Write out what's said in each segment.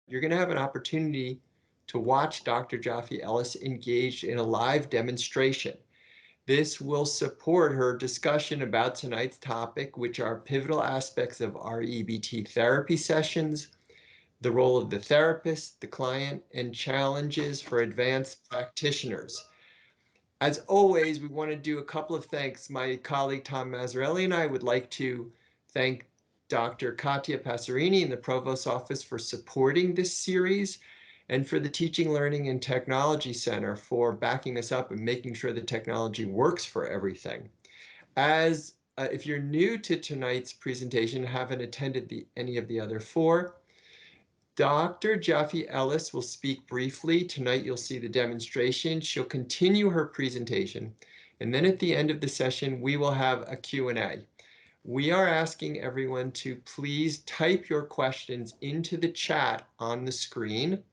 you're going to have an opportunity to watch Dr. Joffe Ellis engaged in a live demonstration. This will support her discussion about tonight's topic, which are pivotal aspects of REBT therapy sessions, the role of the therapist, the client, and challenges for advanced practitioners. As always, we want to do a couple of thanks. My colleague Tom Mazzarelli and I would like to thank Dr. Katia Passerini in the Provost's office for supporting this series, and for the Teaching, Learning, and Technology Center for backing us up and making sure the technology works for everything. If you're new to tonight's presentation, haven't attended any of the other four, Dr. Joffe Ellis will speak briefly. Tonight you'll see the demonstration. She'll continue her presentation, and then at the end of the session, we will have a Q&A. We are asking everyone to please type your questions into the chat on the screen,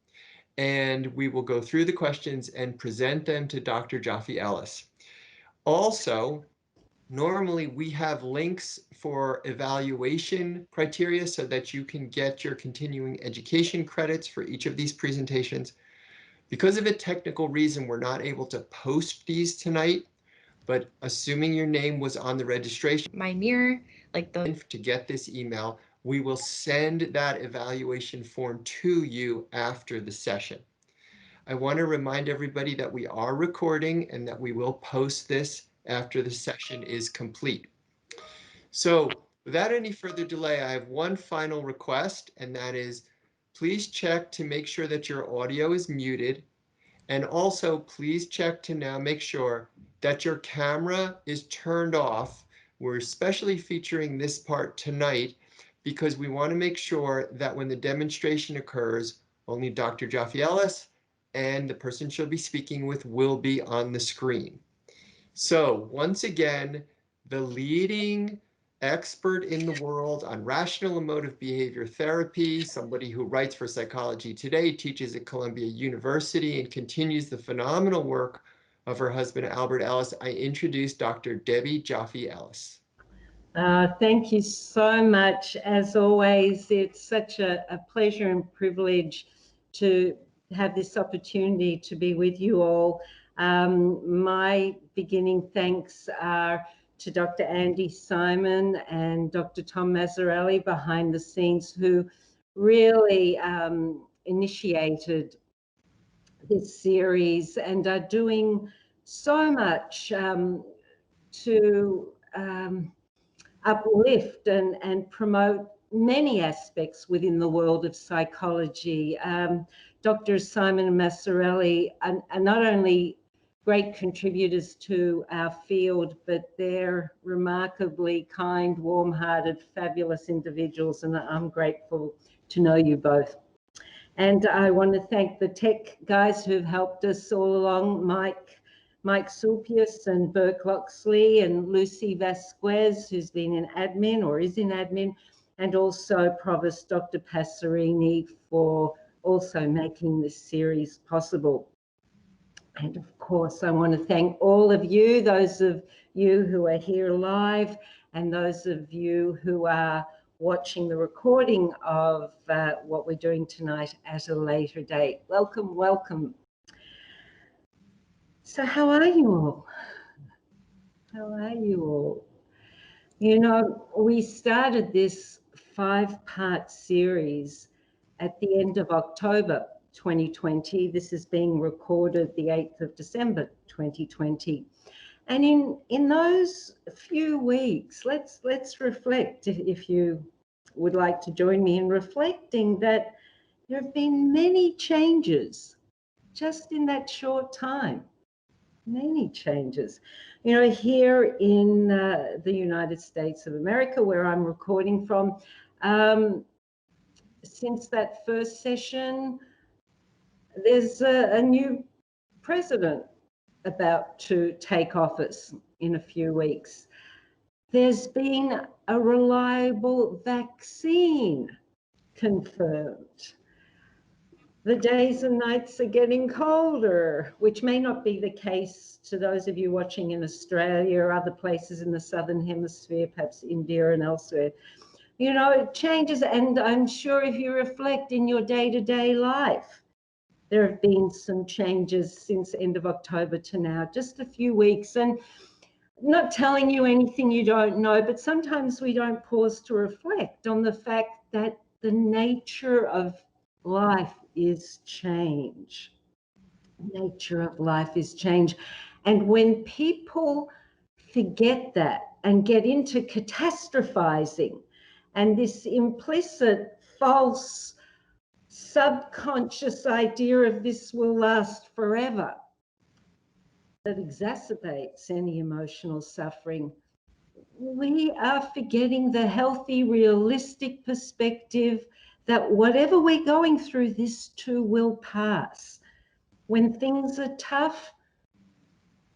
and we will go through the questions and present them to Dr. Joffe Ellis. Also, normally we have links for evaluation criteria so that you can get your continuing education credits for each of these presentations. Because of a technical reason, we're not able to post these tonight, but assuming your name was on the registration, my mirror, to get this email, we will send that evaluation form to you after the session. I want to remind everybody that we are recording and that we will post this after the session is complete. So without any further delay, I have one final request, and that is please check to make sure that your audio is muted. And also please check to now make sure that your camera is turned off. We're especially featuring this part tonight because we want to make sure that when the demonstration occurs, only Dr. Joffe Ellis and the person she'll be speaking with will be on the screen. So once again, the leading expert in the world on rational emotive behavior therapy, somebody who writes for Psychology Today, teaches at Columbia University, and continues the phenomenal work of her husband, Albert Ellis. I introduce Dr. Debbie Joffe Ellis. Thank you so much. As always, it's such a pleasure and privilege to have this opportunity to be with you all. My beginning thanks are to Dr. Andy Simon and Dr. Tom Mazzarelli behind the scenes, who really initiated this series and are doing so much to uplift and promote many aspects within the world of psychology. Dr. Simon and Mazzarelli are not only great contributors to our field, but they're remarkably kind, warm-hearted, fabulous individuals, and I'm grateful to know you both. And I want to thank the tech guys who've helped us all along, Mike Sulpius and Burke Loxley and Lucy Vasquez, who's been in admin or is in admin, and also Provost Dr. Passerini for also making this series possible. And of course, I want to thank all of you, those of you who are here live and those of you who are watching the recording of what we're doing tonight at a later date. Welcome, welcome. So how are you all? How are you all? You know, we started this 5-part series at the end of October 2020. This is being recorded the 8th of December 2020. And in those few weeks, let's reflect, if you would like to join me in reflecting, that there have been many changes just in that short time. Many changes. You know, here in the United States of America, where I'm recording from, since that first session, there's a new president about to take office in a few weeks. There's been a reliable vaccine confirmed. The days and nights are getting colder, which may not be the case to those of you watching in Australia or other places in the Southern Hemisphere, perhaps India and elsewhere. You know, it changes. And I'm sure if you reflect in your day-to-day life, there have been some changes since end of October to now, just a few weeks. And not telling you anything you don't know, but sometimes we don't pause to reflect on the fact that the nature of life is change. Nature of life is change. And when people forget that and get into catastrophizing and this implicit, false, subconscious idea of this will last forever, that exacerbates any emotional suffering, we are forgetting the healthy, realistic perspective that whatever we're going through, this too will pass. When things are tough,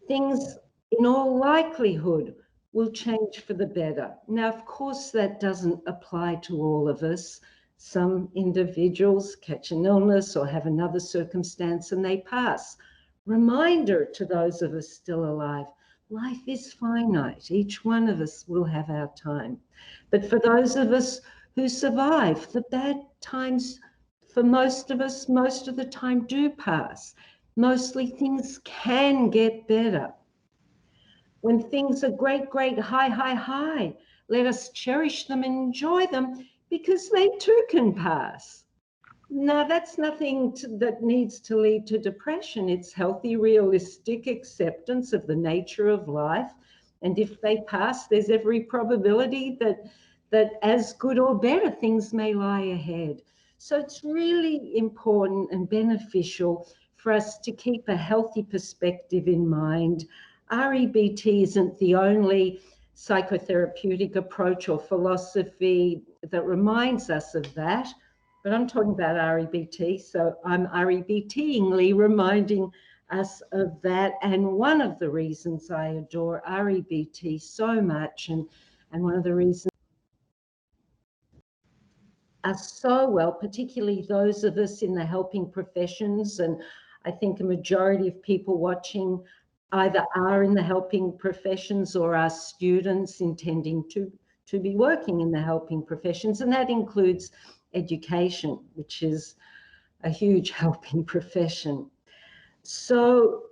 things in all likelihood will change for the better. Now, of course, that doesn't apply to all of us. Some individuals catch an illness or have another circumstance and they pass. Reminder to those of us still alive, life is finite. Each one of us will have our time. But for those of us who survive, the bad times for most of us, most of the time do pass. Mostly things can get better. When things are great, great, high, high, high, let us cherish them and enjoy them because they too can pass. Now, that's nothing that needs to lead to depression. It's healthy, realistic acceptance of the nature of life. And if they pass, there's every probability that as good or better things may lie ahead. So it's really important and beneficial for us to keep a healthy perspective in mind. REBT isn't the only psychotherapeutic approach or philosophy that reminds us of that, but I'm talking about REBT, so I'm REBTingly reminding us of that. And one of the reasons I adore REBT so much, and one of the reasons are so well, particularly those of us in the helping professions, and I think a majority of people watching either are in the helping professions or are students intending to be working in the helping professions, and that includes education, which is a huge helping profession. So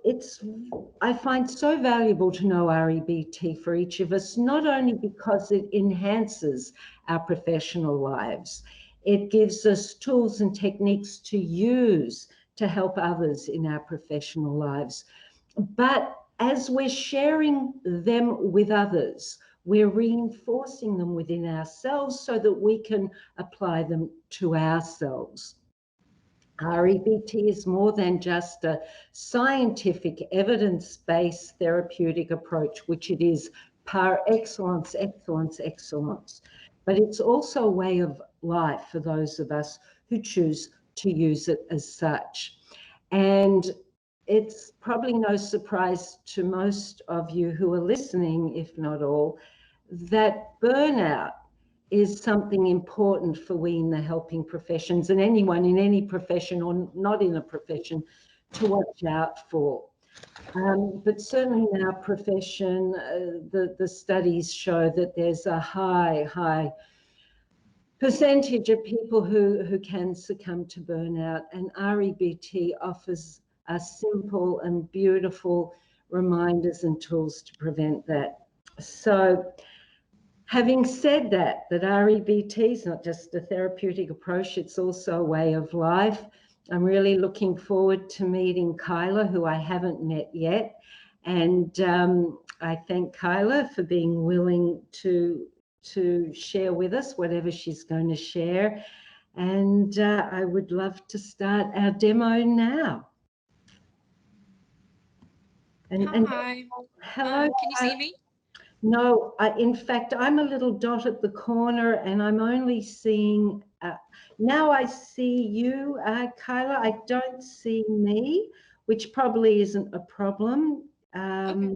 I find so valuable to know REBT for each of us, not only because it enhances our professional lives, it gives us tools and techniques to use to help others in our professional lives. But as we're sharing them with others, we're reinforcing them within ourselves so that we can apply them to ourselves. REBT is more than just a scientific, evidence-based therapeutic approach, which it is par excellence, excellence, excellence. But it's also a way of life for those of us who choose to use it as such. And it's probably no surprise to most of you who are listening, if not all, that burnout is something important for we in the helping professions and anyone in any profession or not in a profession to watch out for. But certainly in our profession, the studies show that there's a high percentage of people who can succumb to burnout, and REBT offers us simple and beautiful reminders and tools to prevent that. So having said that REBT is not just a therapeutic approach, it's also a way of life. I'm really looking forward to meeting Kyla, who I haven't met yet. And I thank Kyla for being willing to share with us whatever she's going to share. And I would love to start our demo now. Hi. Hello. Can you see me? No, in fact, I'm a little dot at the corner and I'm only seeing, now I see you, Kyla. I don't see me, which probably isn't a problem. Okay.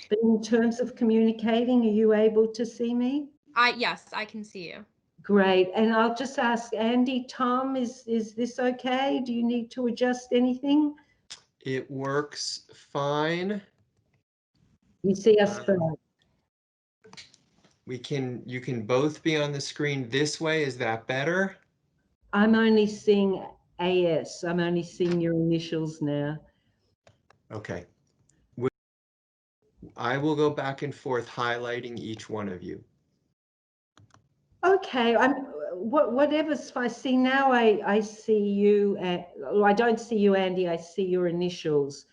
But in terms of communicating, are you able to see me? Yes, I can see you. Great. And I'll just ask Andy, Tom, is this okay? Do you need to adjust anything? It works fine. You see us fine. You can both be on the screen this way. Is that better? I'm only seeing AS. I'm only seeing your initials now. Okay. I will go back and forth highlighting each one of you. Okay, whatever's fine. See, now I see you. Well, I don't see you, Andy. I see your initials.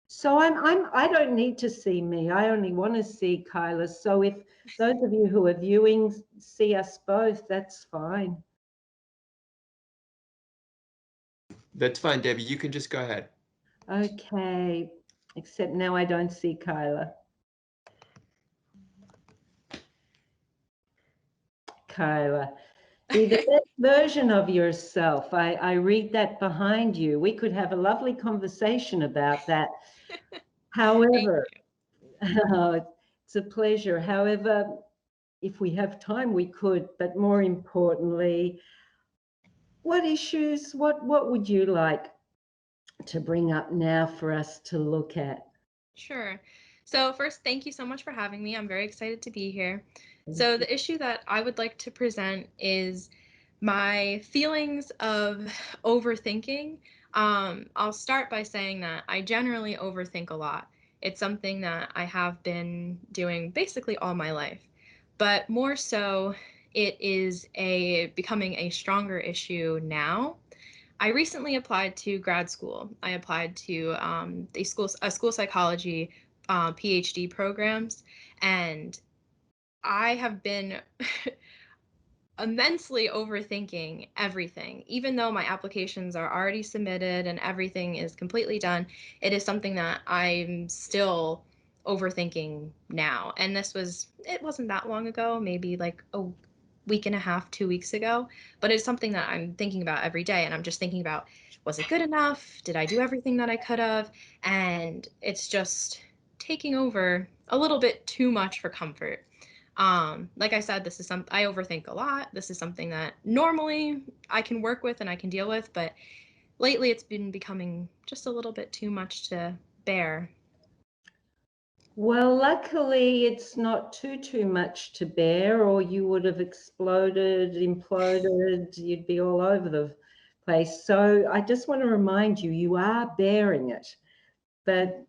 So I don't need to see me. I only want to see Kyla. So if those of you who are viewing see us both, that's fine. That's fine, Debbie. You can just go ahead. Okay, except now I don't see Kyla. Kyla, be the best version of yourself. I read that behind you. We could have a lovely conversation about that. However, it's a pleasure. However, if we have time, we could, but more importantly, what issues, what would you like to bring up now for us to look at? Sure. So first, thank you so much for having me. I'm very excited to be here. So the issue that I would like to present is my feelings of overthinking. I'll start by saying that I generally overthink a lot. It's something that I have been doing basically all my life, but more so, it is becoming a stronger issue now. I recently applied to grad school. I applied to a school psychology PhD programs, and I have been immensely overthinking everything. Even though my applications are already submitted and everything is completely done, it is something that I'm still overthinking now. And it wasn't that long ago, maybe like a week and a half, 2 weeks ago, but it's something that I'm thinking about every day. And I'm just thinking about, was it good enough? Did I do everything that I could have? And it's just taking over a little bit too much for comfort. Like I said, I overthink a lot. This is something that normally I can work with and I can deal with, but lately it's been becoming just a little bit too much to bear. Well, luckily it's not too much to bear, or you would have exploded, imploded, you'd be all over the place. So I just want to remind you, you are bearing it, but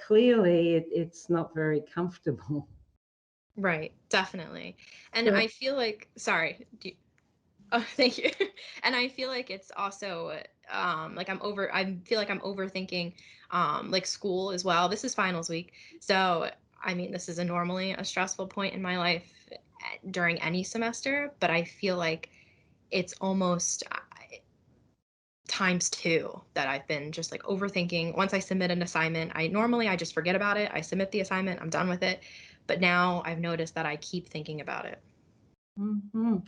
clearly it's not very comfortable. Right, definitely. And So, I feel like, sorry, oh, thank you. And I feel like it's also I feel like I'm overthinking like school as well. This is finals week. So, I mean, this is normally a stressful point in my life during any semester, but I feel like it's almost times two that I've been just like overthinking. Once I submit an assignment, I just forget about it. I submit the assignment, I'm done with it. But now I've noticed that I keep thinking about it. mhm.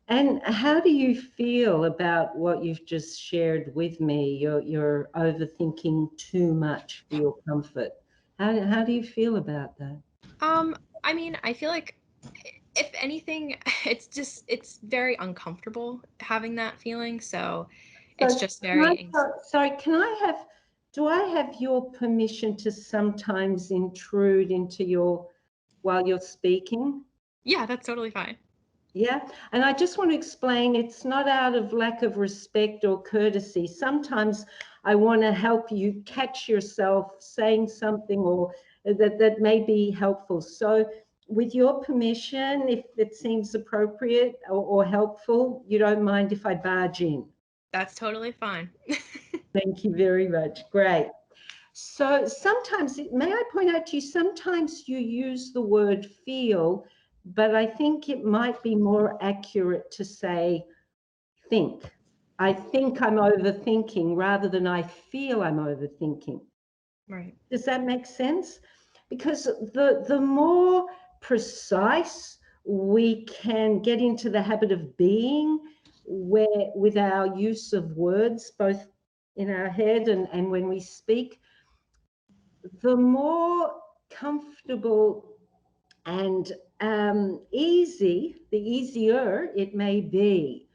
And how do you feel about what you've just shared with me? You're overthinking too much for your comfort. How do you feel about that? Um, I mean, I feel like if anything, it's very uncomfortable having that feeling. So it's So, just very, sorry, do I have your permission to sometimes intrude into while you're speaking? yeah, that's totally fine. Yeah, and I just want to explain it's not out of lack of respect or courtesy. Sometimes I want to help you catch yourself saying something or that may be helpful. So, with your permission, if it seems appropriate or helpful, you don't mind if I barge in. That's totally fine. Thank you very much. Great. So sometimes, may I point out to you, sometimes you use the word feel, but I think it might be more accurate to say think. I think I'm overthinking rather than I feel I'm overthinking. Right. Does that make sense? Because the more precise we can get into the habit of being, where with our use of words, both in our head and when we speak, the more comfortable and the easier it may be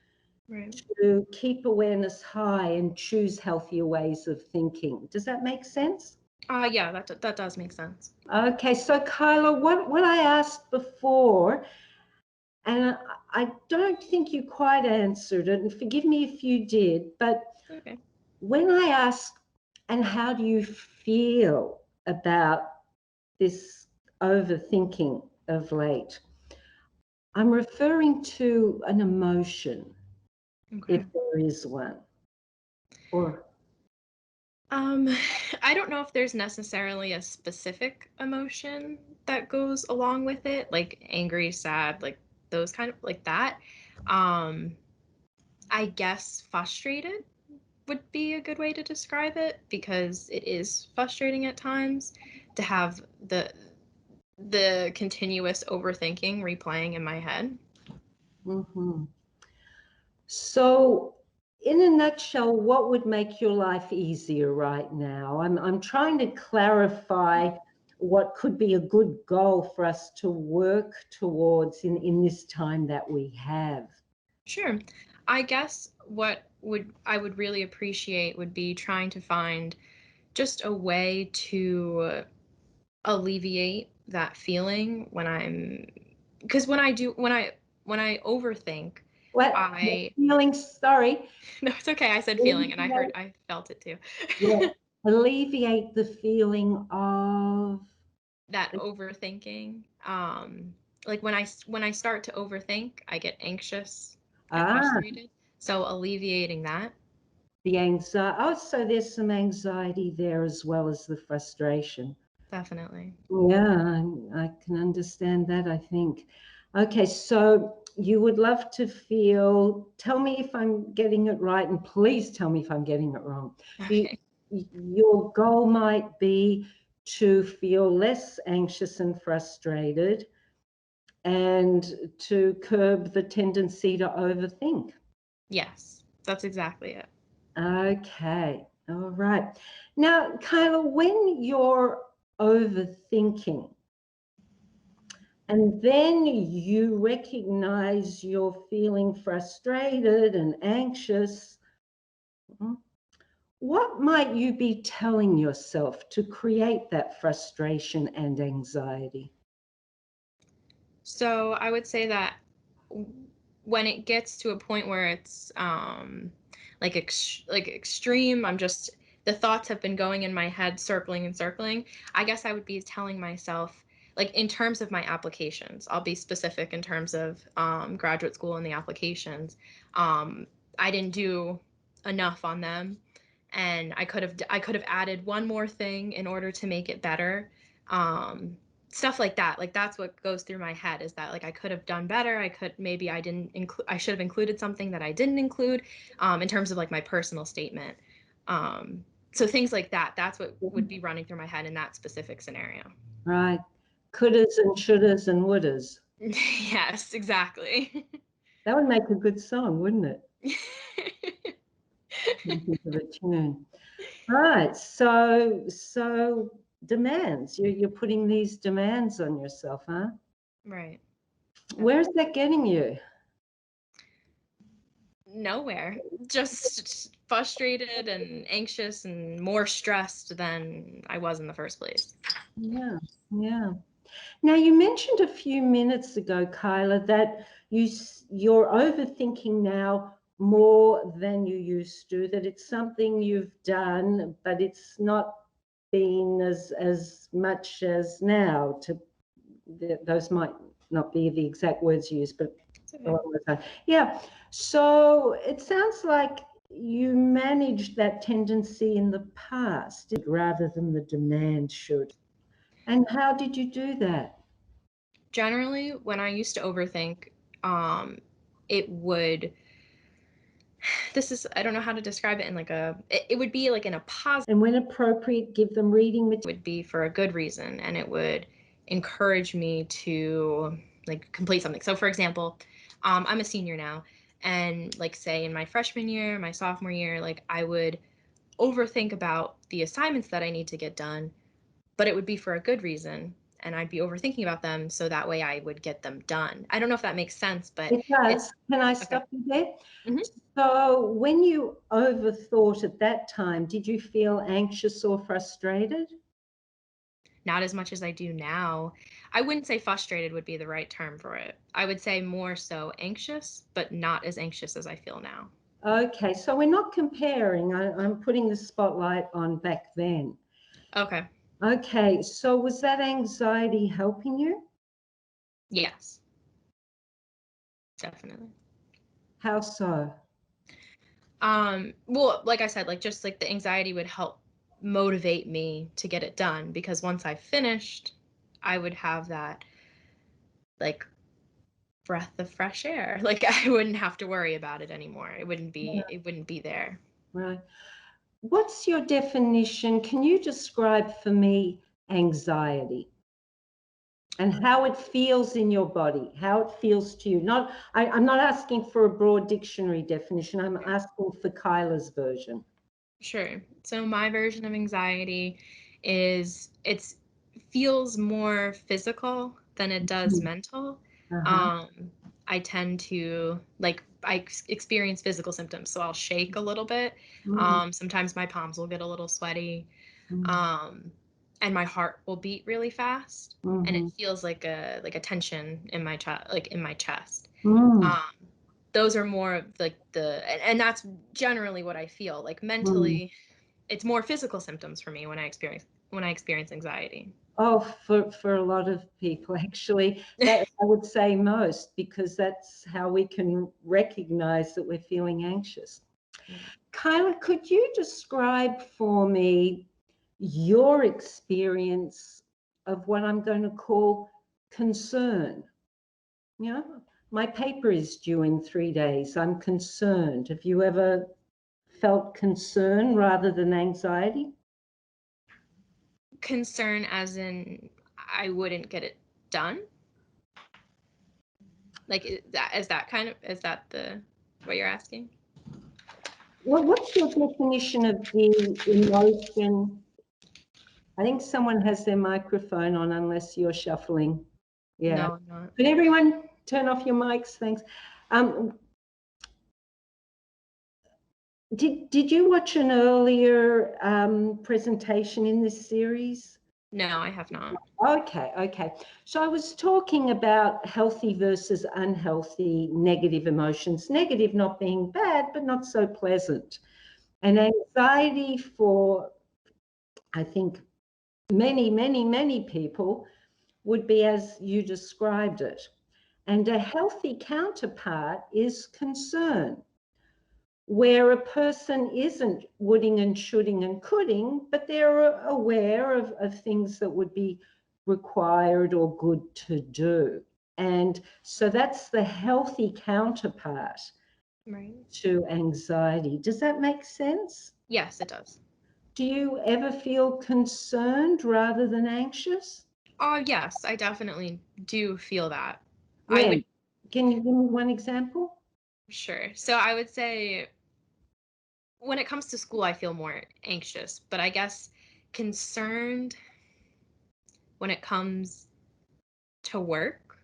Right. to keep awareness high and choose healthier ways of thinking. Does that make sense? Yeah, that does make sense. Okay, so Kyla, what I asked before, and I don't think you quite answered it, and forgive me if you did, but Okay. when I asked, and how do you feel about this overthinking of late, I'm referring to an emotion, Okay. if there is one. Or Um, I don't know if there's necessarily a specific emotion that goes along with it, like angry, sad, like those kind of like that. Um, I guess frustrated would be a good way to describe it because it is frustrating at times to have the continuous overthinking replaying in my head. mhm. So, in a nutshell, what would make your life easier right now? I'm trying to clarify what could be a good goal for us to work towards in this time that we have. Sure. I guess what would I would really appreciate would be trying to find just a way to alleviate that feeling when I'm because when I overthink, What I feeling? Sorry. no, it's okay. I said feeling and Alleviate, I felt it too. yeah, alleviate the feeling of. That overthinking. Like when I start to overthink, I get anxious and Ah, frustrated. So alleviating that, the anxiety. Oh, so there's some anxiety there as well as the frustration. definitely. Yeah, I can understand that, I think. Okay, so you would love to feel, tell me if I'm getting it right, and please tell me if I'm getting it wrong. You, Okay. your goal might be to feel less anxious and frustrated and to curb the tendency to overthink. Yes, that's exactly it. Okay, all right. Now, Kyla, when you're overthinking, and then you recognize you're feeling frustrated and anxious, what might you be telling yourself to create that frustration and anxiety? So I would say that when it gets to a point where it's like extreme, I'm just the thoughts have been going in my head circling and circling. I guess I would be telling myself like in terms of my applications. I'll be specific in terms of graduate school and the applications. Um, I didn't do enough on them, and I could have added one more thing in order to make it better. Stuff like that, like that's what goes through my head, is that like I could have done better, I could maybe I didn't include I should have included something that I didn't include, in terms of like my personal statement. So things like that, that's what would be running through my head in that specific scenario. Right. Couldas and shouldas and wouldas. Yes, exactly. That would make a good song, wouldn't it? Think of a tune. Right. So demands. You're putting these demands on yourself, huh? Right. Where's that getting you? Nowhere, just frustrated and anxious and more stressed than I was in the first place. Yeah, yeah. Now you mentioned a few minutes ago, Kyla, that you're overthinking now more than you used to. That it's something you've done, but it's not been as much as now. Those might not be the exact words used, but It's okay. along those lines. Yeah. So it sounds like you managed that tendency in the past rather than the demand should. And how did you do that? Generally, when I used to overthink, um, it would this is I don't know how to describe it in like it would be like in a positive, And when appropriate, give them reading material. would be for a good reason, and it would encourage me to like complete something. So for example, I'm a senior now, and like say in my freshman year, my sophomore year, like I would overthink about the assignments that I need to get done, but it would be for a good reason, and I'd be overthinking about them so that way I would get them done. I don't know if that makes sense, but It it's does. Can I okay. stop you there? Hmm. So when you overthought at that time, did you feel anxious or frustrated? not as much as I do now. I wouldn't say frustrated would be the right term for it. I would say more so anxious, but not as anxious as I feel now. Okay, so we're not comparing. I'm putting the spotlight on back then. Okay. Okay, so was that anxiety helping you? Yes. Definitely. How so? Well, like I said, like just like the anxiety would help motivate me to get it done, because once I finished, I would have that like breath of fresh air. Like I wouldn't have to worry about it anymore. It wouldn't be there. Right. What's your definition? Can you describe for me anxiety and how it feels in your body, how it feels to you? I'm not asking for a broad dictionary definition. I'm asking for Kyla's version. Sure. So my version of anxiety is it's feels more physical than it does mental. Uh-huh. I tend to experience physical symptoms, so I'll shake a little bit. Sometimes my palms will get a little sweaty, and my heart will beat really fast, and it feels like a tension in my chest, like in my chest. Those are more of like and that's generally what I feel. Like mentally, it's more physical symptoms for me when I experience anxiety. Oh, for a lot of people, actually, that I would say most, because that's how we can recognize that we're feeling anxious. Kyla, could you describe for me your experience of what I'm going to call concern? You know, my paper is due in 3 days. I'm concerned. Have you ever felt concern rather than anxiety? Concern as in I wouldn't get it done? Like is that the what you're asking? Well, what's your definition of the emotion? I think someone has their microphone on unless you're shuffling. Yeah. No, I'm not. Could everyone turn off your mics? Thanks. Did you watch an earlier presentation in this series? No, I have not. Okay. So I was talking about healthy versus unhealthy negative emotions, negative not being bad, but not so pleasant. And anxiety for, I think, many people would be as you described it. And a healthy counterpart is concern, where a person isn't woulding and shoulding and coulding, but they're aware of things that would be required or good to do. And so that's the healthy counterpart to anxiety. Does that make sense? Yes, it does. Do you ever feel concerned rather than anxious? Oh, yes, I definitely do feel that. I When? would Can you give me one example? Sure. So I would say when it comes to school, I feel more anxious, but I guess concerned when it comes to work,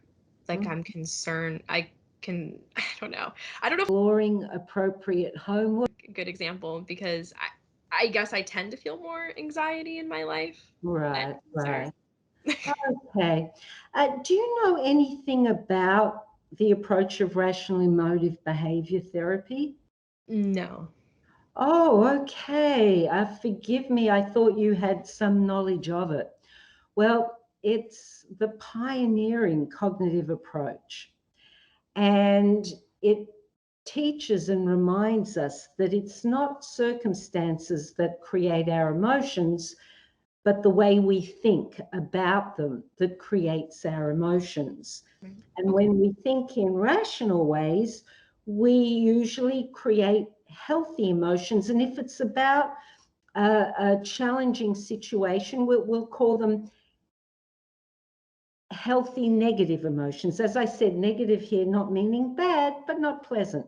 like I'm concerned. I don't know. I don't know if Exploring appropriate homework. a good example, because I guess I tend to feel more anxiety in my life than Right. concern. Okay. Do you know anything about the approach of rational emotive behavior therapy? No. Oh, okay. Forgive me. I thought you had some knowledge of it. Well, it's the pioneering cognitive approach. And it teaches and reminds us that it's not circumstances that create our emotions, but the way we think about them that creates our emotions. And when we think in rational ways, we usually create healthy emotions. And if it's about a challenging situation, we'll call them healthy negative emotions. As I said, negative here, not meaning bad, but not pleasant.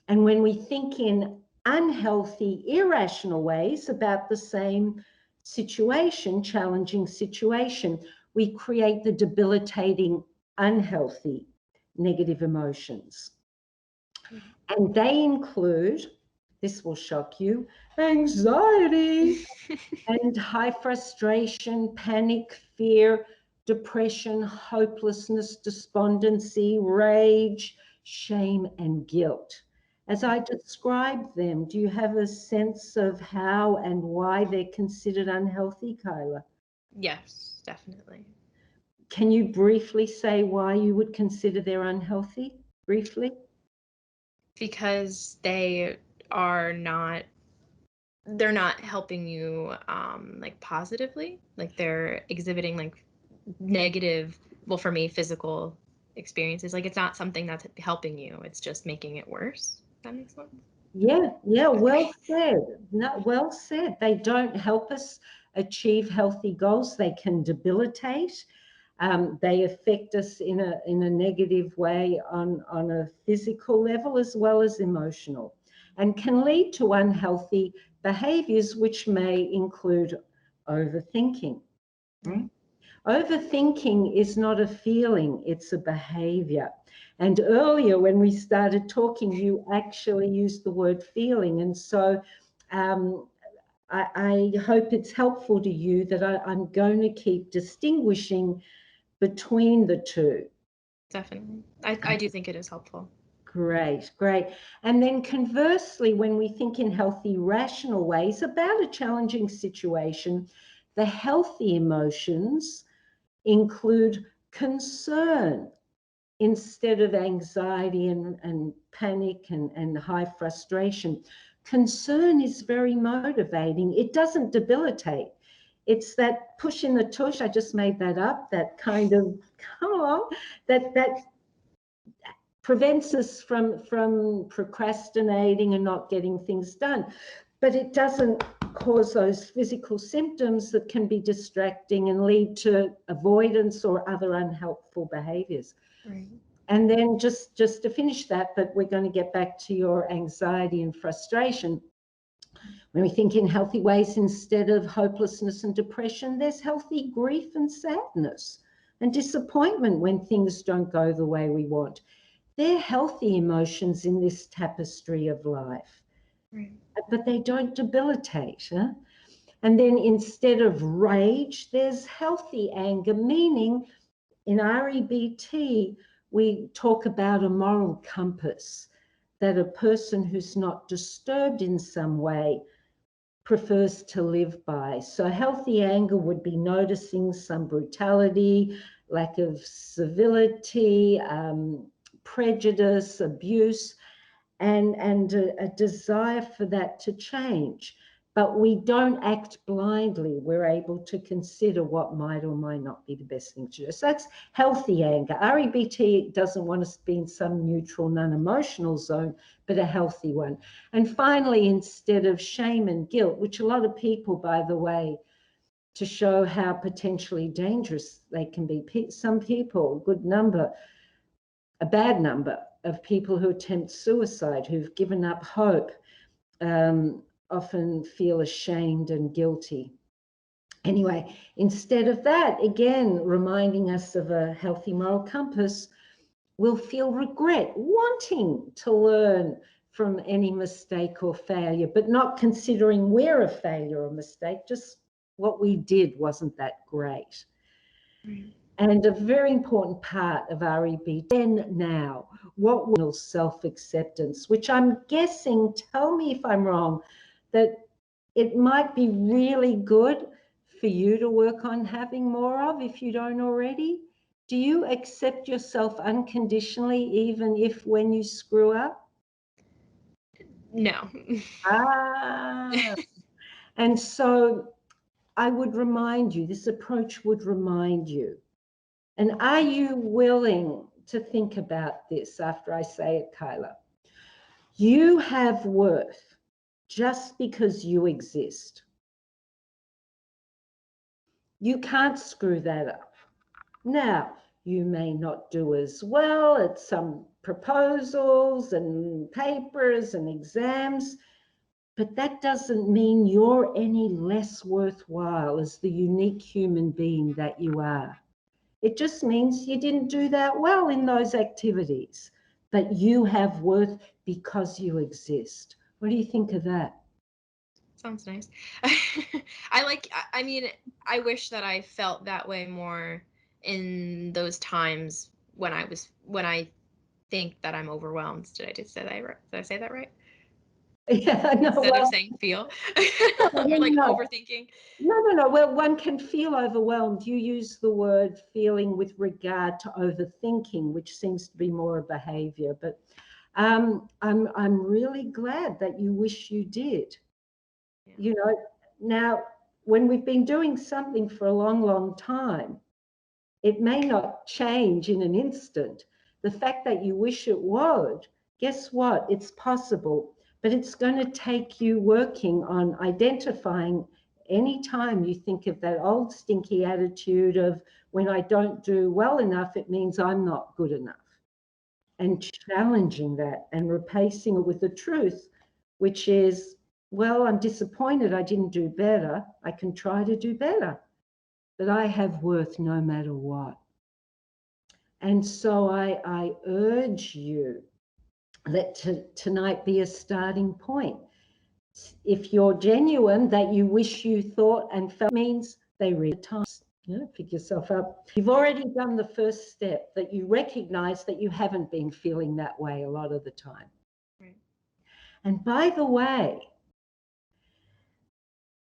And when we think in unhealthy, irrational ways about the same situation, challenging situation, we create the debilitating, unhealthy, negative emotions. And they include This will shock you. Anxiety and high frustration, panic, fear, depression, hopelessness, despondency, rage, shame, and guilt. As I describe them, do you have a sense of how and why they're considered unhealthy, Kyla? Yes, definitely. Can you briefly say why you would consider they're unhealthy? Briefly? Because they're not helping you like positively. Like they're exhibiting like negative, well, for me, physical experiences. Like it's not something that's helping you, it's just making it worse. That makes sense. Yeah, well Okay. said. No, well said. They don't help us achieve healthy goals. They can debilitate. They affect us in a negative way on a physical level as well as emotional, and can lead to unhealthy behaviors, which may include overthinking. Right. Overthinking is not a feeling, it's a behavior. And earlier, when we started talking, you actually used the word feeling. And so um, I hope it's helpful to you that I'm going to keep distinguishing between the two. Definitely. I do think it is helpful. Great, great. And then conversely, when we think in healthy, rational ways about a challenging situation, the healthy emotions include concern instead of anxiety and panic and high frustration. Concern is very motivating. It doesn't debilitate. It's that push in the tush, I just made that up, that kind of, come on, that prevents us from procrastinating and not getting things done. But it doesn't cause those physical symptoms that can be distracting and lead to avoidance or other unhelpful behaviors. Right. And then just to finish that, but we're going to get back to your anxiety and frustration. When we think in healthy ways instead of hopelessness and depression, there's healthy grief and sadness and disappointment when things don't go the way we want. They're healthy emotions in this tapestry of life, Right. but they don't debilitate. Huh? And then instead of rage, there's healthy anger, meaning in REBT, we talk about a moral compass that a person who's not disturbed in some way prefers to live by. So healthy anger would be noticing some brutality, lack of civility, prejudice, abuse, and a desire for that to change. But we don't act blindly. We're able to consider what might or might not be the best thing to do. So that's healthy anger. REBT doesn't want us to be in some neutral, non-emotional zone, but a healthy one. And finally, instead of shame and guilt, which a lot of people, by the way, to show how potentially dangerous they can be, some people, a good number, a bad number of people who attempt suicide, who've given up hope, often feel ashamed and guilty. Anyway, instead of that, again, reminding us of a healthy moral compass, we'll feel regret, wanting to learn from any mistake or failure, but not considering we're a failure or mistake, just what we did wasn't that great. Right. And a very important part of REB then now, what will self-acceptance, which I'm guessing, tell me if I'm wrong, that it might be really good for you to work on having more of if you don't already. Do you accept yourself unconditionally, even if when you screw up? No. Ah, and so I would remind you, this approach would remind you. And are you willing to think about this after I say it, Kyla? You have worth just because you exist. You can't screw that up. Now, you may not do as well at some proposals and papers and exams, but that doesn't mean you're any less worthwhile as the unique human being that you are. It just means you didn't do that well in those activities, but you have worth because you exist. What do you think of that? Sounds nice. I mean, I wish that I felt that way more in those times when I think that I'm overwhelmed. Did I just say that right? Did I say that right? Yeah, no, Instead of saying feel, or like no. overthinking. No. Well, one can feel overwhelmed. You use the word feeling with regard to overthinking, which seems to be more a behavior. But I'm really glad that you wish you did. Yeah. You know, now when we've been doing something for a long, long time, it may not change in an instant. The fact that you wish it would, guess what? It's possible, but it's going to take you working on identifying any time you think of that old stinky attitude of when I don't do well enough, it means I'm not good enough. And challenging that and replacing it with the truth, which is, well, I'm disappointed I didn't do better. I can try to do better, but I have worth no matter what. And so I urge you, let tonight be a starting point. If you're genuine that you wish you thought and felt, means they read the times. Pick yourself up. You've already done the first step, that you recognize that you haven't been feeling that way a lot of the time. Right. And by the way,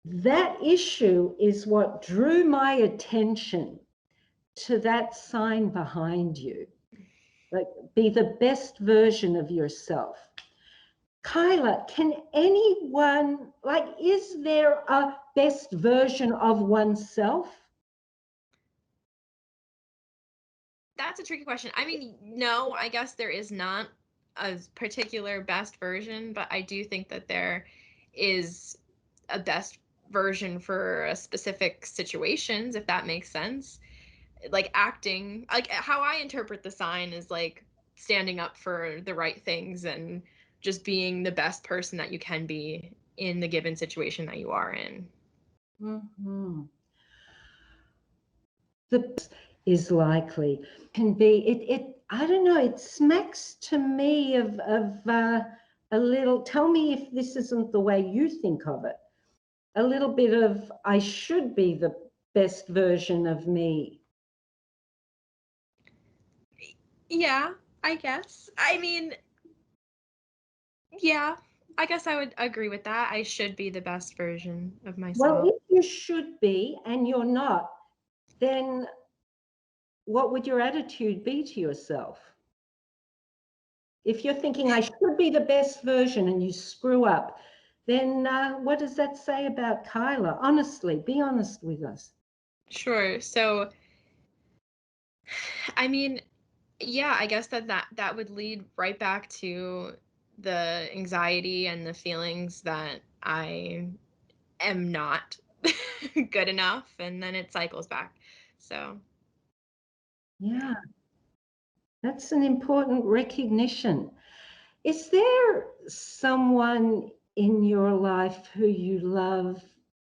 that issue is what drew my attention to that sign behind you. Like, be the best version of yourself. Kyla, can anyone, like, is there a best version of oneself? That's a tricky question. I mean, no, I guess there is not a particular best version, but I do think that there is a best version for a specific situations, if that makes sense. Like acting, like how I interpret the sign is like standing up for the right things and just being the best person that you can be in the given situation that you are in. Mm-hmm. The is likely can be it I don't know, it smacks to me of a little, tell me if this isn't the way you think of it, a little bit of I should be the best version of me. Yeah, I guess. I mean, yeah, I guess I would agree with that. I should be the best version of Well, myself. if you should be and you're not, then what would your attitude be to yourself? If you're thinking I should be the best version and you screw up, then what does that say about Kyla? Honestly, be honest with us. Sure. So, I mean, yeah, I guess that would lead right back to the anxiety and the feelings that I am not good enough, and then it cycles back. So, Yeah, that's an important recognition. Is there someone in your life who you love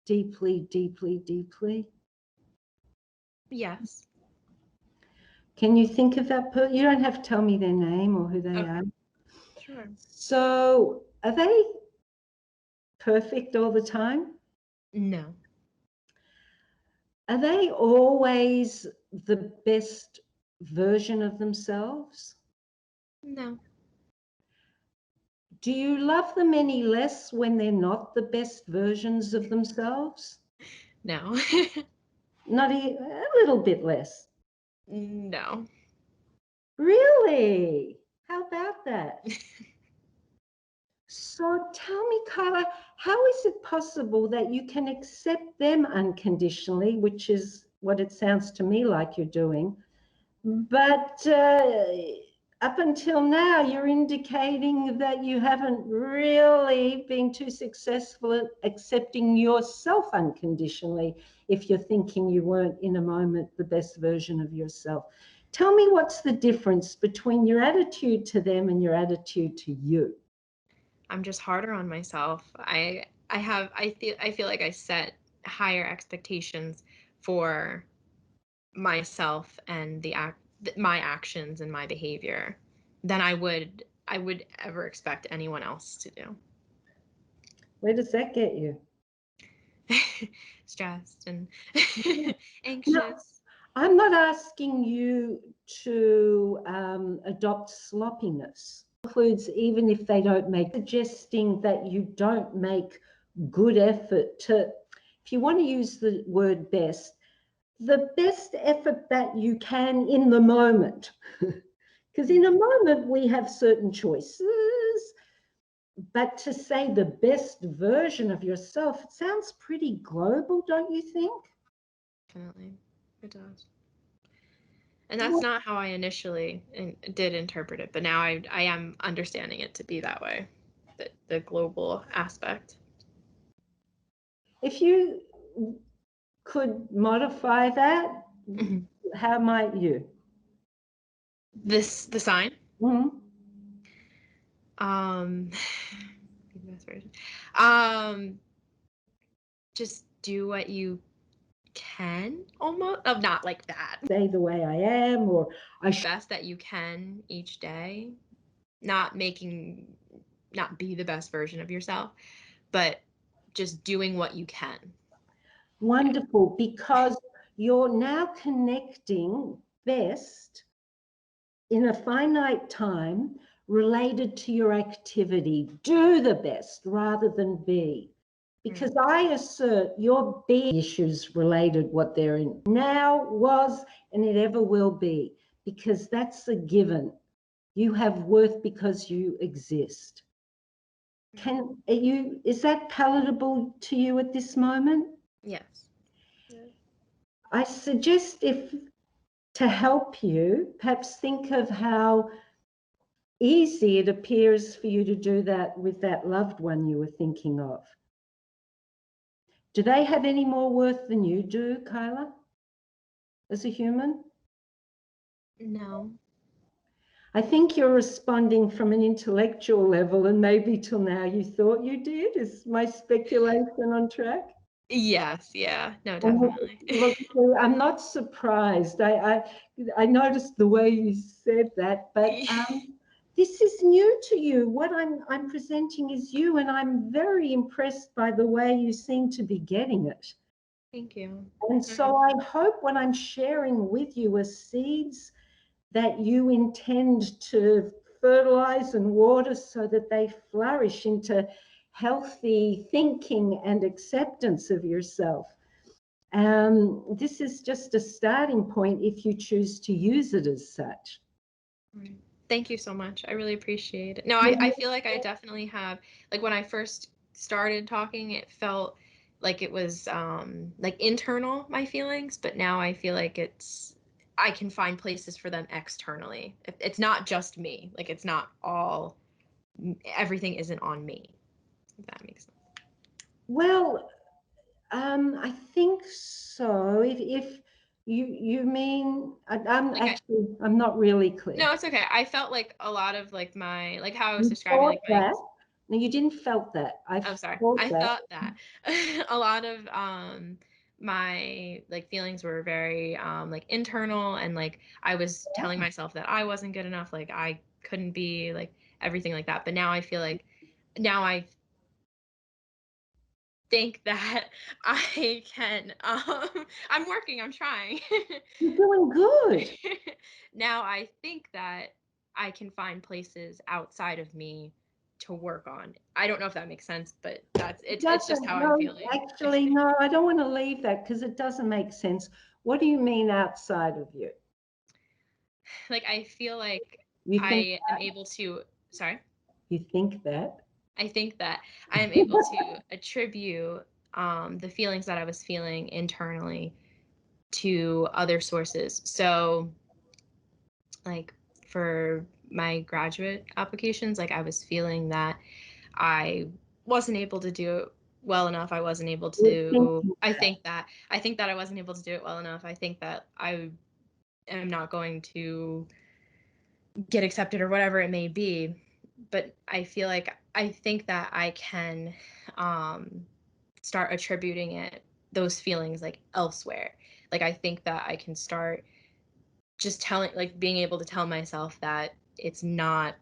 deeply, deeply, deeply? yes. Can you think of that person? You don't have to tell me their name or who they Okay. are. Sure. So, are they perfect all the time? No. Are they always the best version of themselves? No. Do you love them any less when they're not the best versions of themselves? No. Not a little bit less. No. Really? How about that? So tell me, Kyla, how is it possible that you can accept them unconditionally, which is what it sounds to me like you're doing, but up until now, you're indicating that you haven't really been too successful at accepting yourself unconditionally if you're thinking you weren't in a moment the best version of yourself. Tell me what's the difference between your attitude to them and your attitude to you. I'm just harder on myself. I feel like I set higher expectations for myself and my actions and my behavior than I would ever expect anyone else to do. Where does that get you? Stressed and No, anxious. I'm not asking you to adopt sloppiness. Includes even if they don't make, suggesting that you don't make good effort to, if you want to use the word best, the best effort that you can in the moment. Because in a moment we have certain choices, but to say the best version of yourself, it sounds pretty global, don't you think? Definitely, it does. And that's not how I initially did interpret it, but now I am understanding it to be that way, the global aspect. If you could modify that, Mm-hmm. how might you? The sign. Mm-hmm. Um, the best version. Um, just do what you can, almost. Not like that. Stay the way I am, or I should. Best that you can each day. Not be the best version of yourself, but just doing what you can. Wonderful, because you're now connecting best in a finite time related to your activity. Do the best rather than be. Because I assert your be issues related what they're in now, was, and it ever will be, because that's a given. You have worth because you exist. Is that palatable to you at this moment? Yes. Yeah. I suggest, if to help you, perhaps think of how easy it appears for you to do that with that loved one you were thinking of. Do they have any more worth than you do, Kyla, as a human? No. I think you're responding from an intellectual level, and maybe till now you thought you did. Is my speculation on track? Yes. Yeah. No, And definitely. look, I'm not surprised. I noticed the way you said that, but this is new to you. What I'm presenting is you, and I'm very impressed by the way you seem to be getting it. Thank you. And so I hope what I'm sharing with you are seeds that you intend to fertilize and water so that they flourish into healthy thinking and acceptance of yourself. This is just a starting point if you choose to use it as such. Thank you so much. I really appreciate it. No, I feel like I definitely have, like when I first started talking, it felt like it was like internal, my feelings, but now I feel like I can find places for them externally. It's not just me. Like it's not all, everything isn't on me. If that makes sense. Well, I think so. If you mean, Like I'm not really clear. no, it's okay. I felt like a lot of like my, like how I was You describing thought like my, that? No, you didn't felt that. I oh, sorry. thought I that. thought that a lot of my like feelings were very like internal, and like I was telling myself that I wasn't good enough, like I couldn't be, like everything like that. But now I feel like now I think that I can I'm working, I'm trying. You're doing good. Now I think that I can find places outside of me to work on. I don't know if that makes sense, but it's just Doesn't, how I'm no, feeling. actually, no, I don't want to leave that because it doesn't make sense. What do you mean outside of you? Like I feel like You think I am able to, sorry. you think that? I think that I am able to attribute the feelings that I was feeling internally to other sources. So like for my graduate applications, like I was feeling that I wasn't able to do it well enough. I wasn't able You're to, thinking I think that I wasn't able to do it well enough. I think that I am not going to get accepted or whatever it may be. But I feel like I think that I can start attributing those feelings like elsewhere. Like I think that I can start just telling, like being able to tell myself that it's not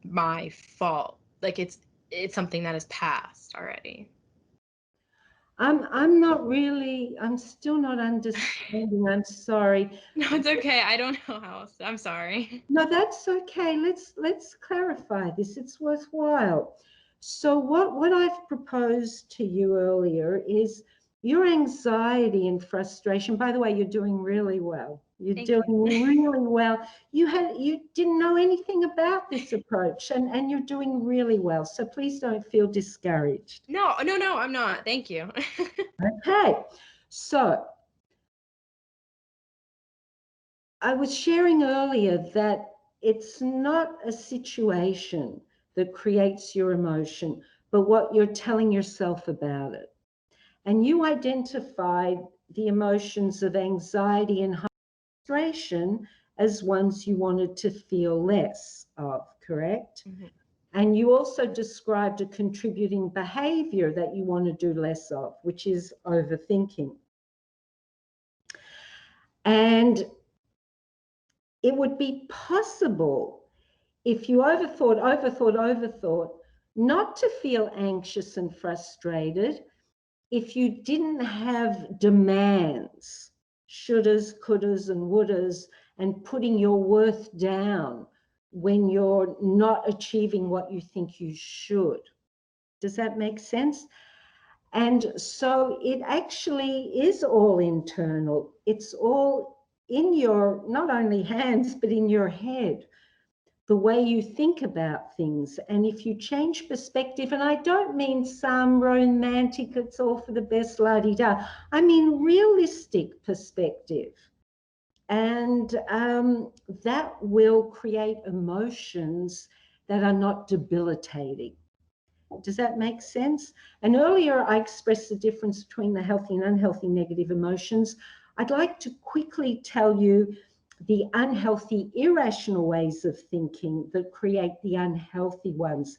my fault. Like it's something that is past already. I'm still not understanding. I'm sorry. No, it's okay. I don't know how else. I'm sorry. No, that's okay. Let's clarify this. It's worthwhile. So what I've proposed to you earlier is your anxiety and frustration. By the way, you're doing really well. You're Thank doing you. really well. You didn't know anything about this approach, and you're doing really well. So please don't feel discouraged. No, I'm not. Thank you. Okay. So I was sharing earlier that it's not a situation that creates your emotion, but what you're telling yourself about it. And you identified the emotions of anxiety and frustration as ones you wanted to feel less of, correct? Mhm. And you also described a contributing behavior that you want to do less of, which is overthinking. And it would be possible if you overthought, not to feel anxious and frustrated if you didn't have demands, shouldas, couldas, and wouldas, and putting your worth down when you're not achieving what you think you should. Does that make sense? And so it actually is all internal. It's all in your, not only hands, but in your head, the way you think about things. And if you change perspective, and I don't mean some romantic, it's all for the best la-di-da, I mean realistic perspective. And that will create emotions that are not debilitating. Does that make sense? And earlier I expressed the difference between the healthy and unhealthy negative emotions. I'd like to quickly tell you the unhealthy, irrational ways of thinking that create the unhealthy ones.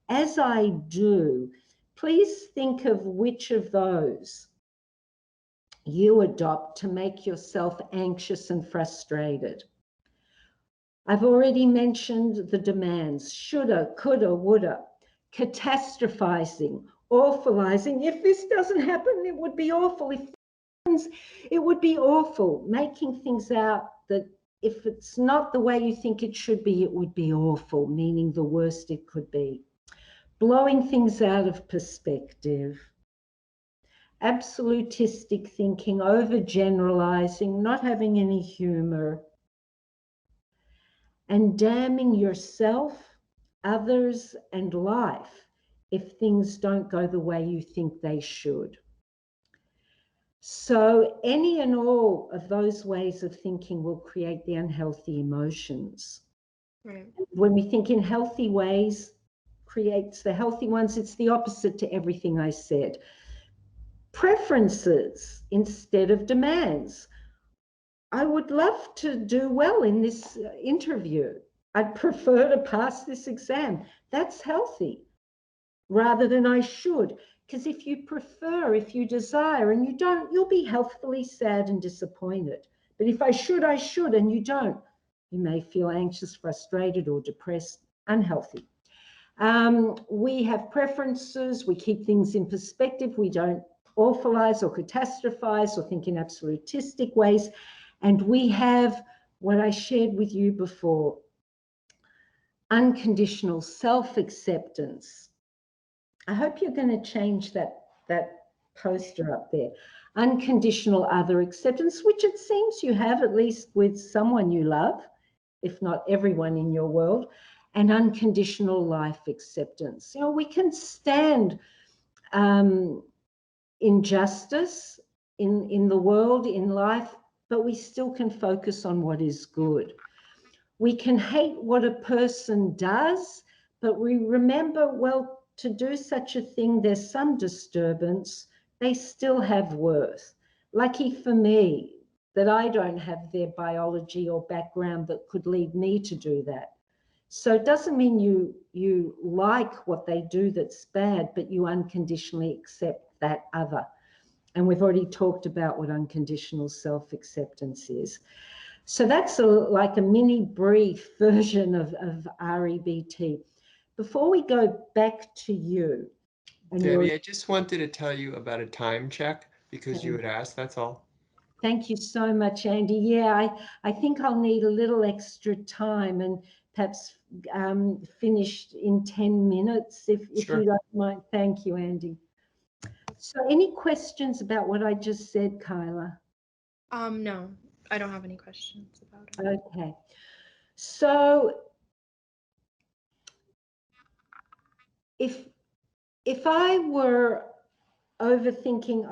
As I do, please think of which of those you adopt to make yourself anxious and frustrated. I've already mentioned the demands, shoulda, coulda, woulda, catastrophizing, awfulizing. If this doesn't happen, it would be awful. If it happens, it would be awful. Making things out that if it's not the way you think it should be, it would be awful, meaning the worst it could be. Blowing things out of perspective. Absolutistic thinking, overgeneralizing, not having any humor, and damning yourself, others, and life if things don't go the way you think they should. So any and all of those ways of thinking will create the unhealthy emotions. Right. When we think in healthy ways, creates the healthy ones. It's the opposite to everything I said. Preferences instead of demands. I would love to do well in this interview. I'd prefer to pass this exam. That's healthy rather than I should. Because if you prefer, if you desire, and you don't, you'll be healthfully sad and disappointed. But if I should, and you don't, you may feel anxious, frustrated, or depressed, unhealthy. We have preferences. We keep things in perspective. We don't awfulize or catastrophize or think in absolutistic ways. And we have what I shared with you before, unconditional self-acceptance. I hope you're going to change that poster up there. Unconditional other acceptance, which it seems you have, at least with someone you love, if not everyone in your world, and unconditional life acceptance. You know, we can stand injustice in the world, in life, but we still can focus on what is good. We can hate what a person does, but we remember, well, to do such a thing, there's some disturbance, they still have worth. Lucky for me that I don't have their biology or background that could lead me to do that. So it doesn't mean you like what they do that's bad, but you unconditionally accept that other. And we've already talked about what unconditional self-acceptance is. So that's like a mini brief version of REBT. Before we go back to you and your, Debbie, I just wanted to tell you about a time check because you had asked, that's all. thank you so much, Andy. Yeah, I think I'll need a little extra time and perhaps finish in 10 minutes if Sure. you don't mind. Thank you, Andy. So any questions about what I just said, Kyla? No, I don't have any questions about it. Okay. So if I were overthinking,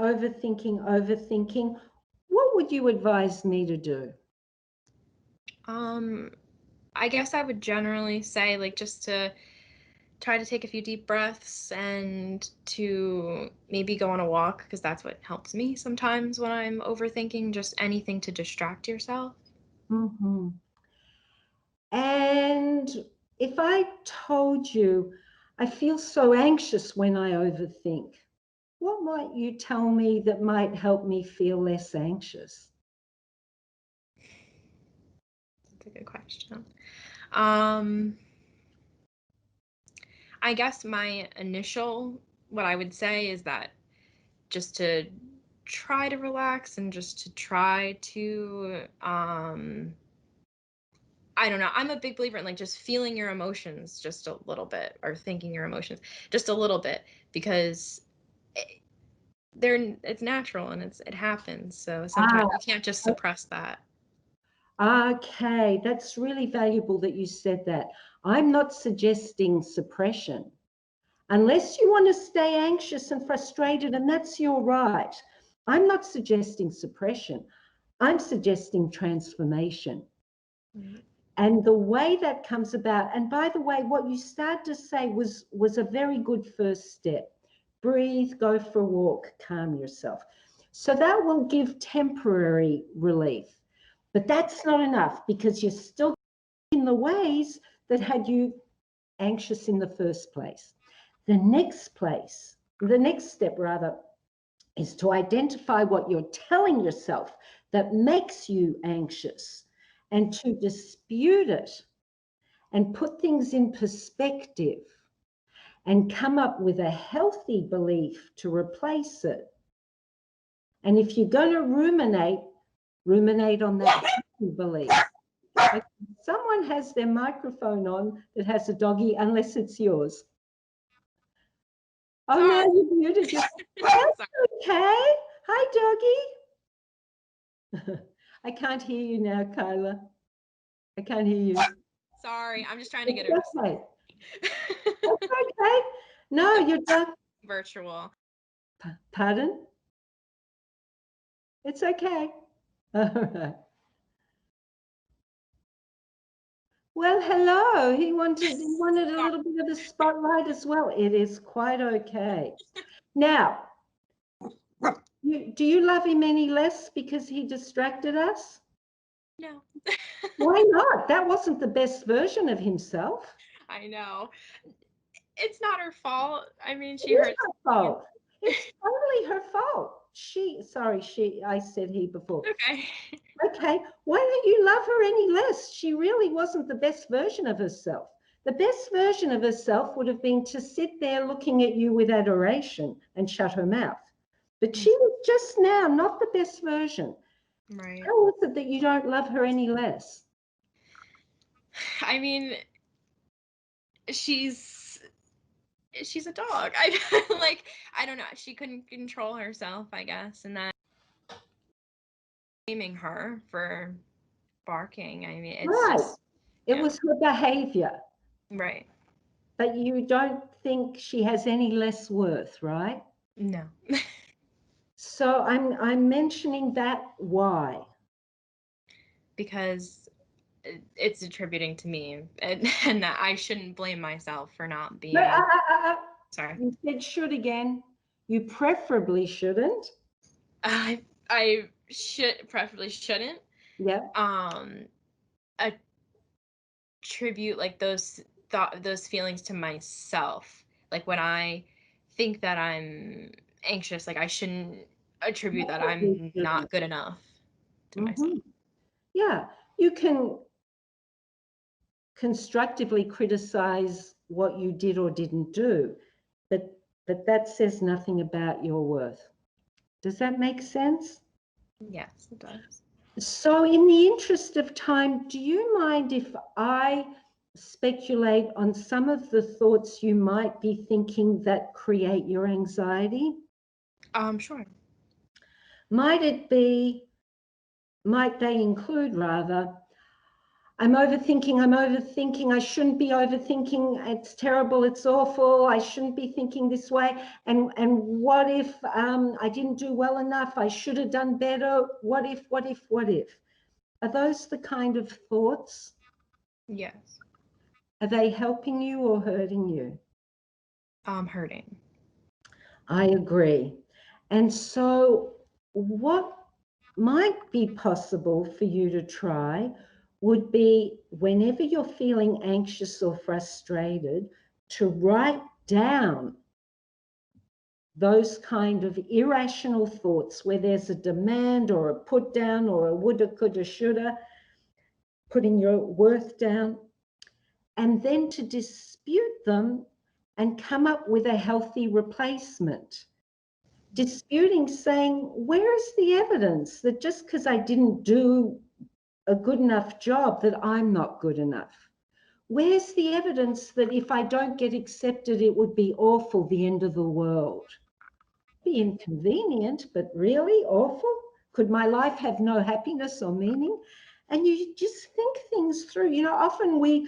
what would you advise me to do? I guess I would generally say, like, just to try to take a few deep breaths and to maybe go on a walk, because that's what helps me sometimes when I'm overthinking, just anything to distract yourself. Mm-hmm. And if I told you I feel so anxious when I overthink, what might you tell me that might help me feel less anxious? That's a good question. I guess my initial, what I would say is that just to try to relax and just to try to, I don't know. I'm a big believer in, like, just feeling your emotions just a little bit, or thinking your emotions just a little bit, because it's natural and it happens. So sometimes you can't just suppress that. Okay, that's really valuable that you said that. I'm not suggesting suppression. Unless you want to stay anxious and frustrated, and that's your right. I'm not suggesting suppression. I'm suggesting transformation. Mm-hmm. And the way that comes about, and by the way, what you started to say was a very good first step. Breathe, go for a walk, calm yourself. So that will give temporary relief. But that's not enough, because you're still in the ways that had you anxious in the first place. The next step rather, is to identify what you're telling yourself that makes you anxious and to dispute it and put things in perspective and come up with a healthy belief to replace it. And if you're going to ruminate on that healthy belief. Okay. Someone has their microphone on that has a doggy, unless it's yours. Oh, now you muted yourself. That's okay. Hi, doggy. I can't hear you now, Kyla. I can't hear you. Sorry, I'm just trying to get her. Okay. That's okay. No, you're done. Virtual. Pardon? It's okay. All right. Well, hello. He wanted a little bit of a spotlight as well. It is quite okay. Now, do you love him any less because he distracted us? No. Why not? That wasn't the best version of himself. I know. It's not her fault. I mean, she It is hurts. her fault. It's totally her fault. I said he before. Okay. Okay, why don't you love her any less? She really wasn't the best version of herself. The best version of herself would have been to sit there looking at you with adoration and shut her mouth. But she was just now not the best version. Right. How is it that you don't love her any less? I mean, she's a dog. I don't know. She couldn't control herself, I guess, and that blaming her for barking. I mean, it's Right. just It was her behavior. right. But you don't think she has any less worth, right? No. So I'm mentioning that why? Because it's attributing to me, and that I shouldn't blame myself for not being. Sorry. You said should again. You preferably shouldn't. I preferably shouldn't. Yeah. Attribute, like, those feelings to myself. Like, when I think that I'm anxious, like, I shouldn't attribute that I'm not good enough to myself. Yeah, you can constructively criticize what you did or didn't do, but that says nothing about your worth. Does that make sense? Yes, it does. So in the interest of time, do you mind if I speculate on some of the thoughts you might be thinking that create your anxiety? Sure. Might they include rather, I'm overthinking, I shouldn't be overthinking, it's terrible, it's awful, I shouldn't be thinking this way, and what if I didn't do well enough, I should have done better, what if? Are those the kind of thoughts? Yes. Are they helping you or hurting you? Hurting. I agree. And so what might be possible for you to try would be, whenever you're feeling anxious or frustrated, to write down those kind of irrational thoughts where there's a demand or a put down or a woulda, coulda, shoulda, putting your worth down, and then to dispute them and come up with a healthy replacement. Disputing, saying, where is the evidence that just because I didn't do a good enough job that I'm not good enough? Where's the evidence that if I don't get accepted, it would be awful, the end of the world? Be inconvenient, but really awful? Could my life have no happiness or meaning? And you just think things through. You know, often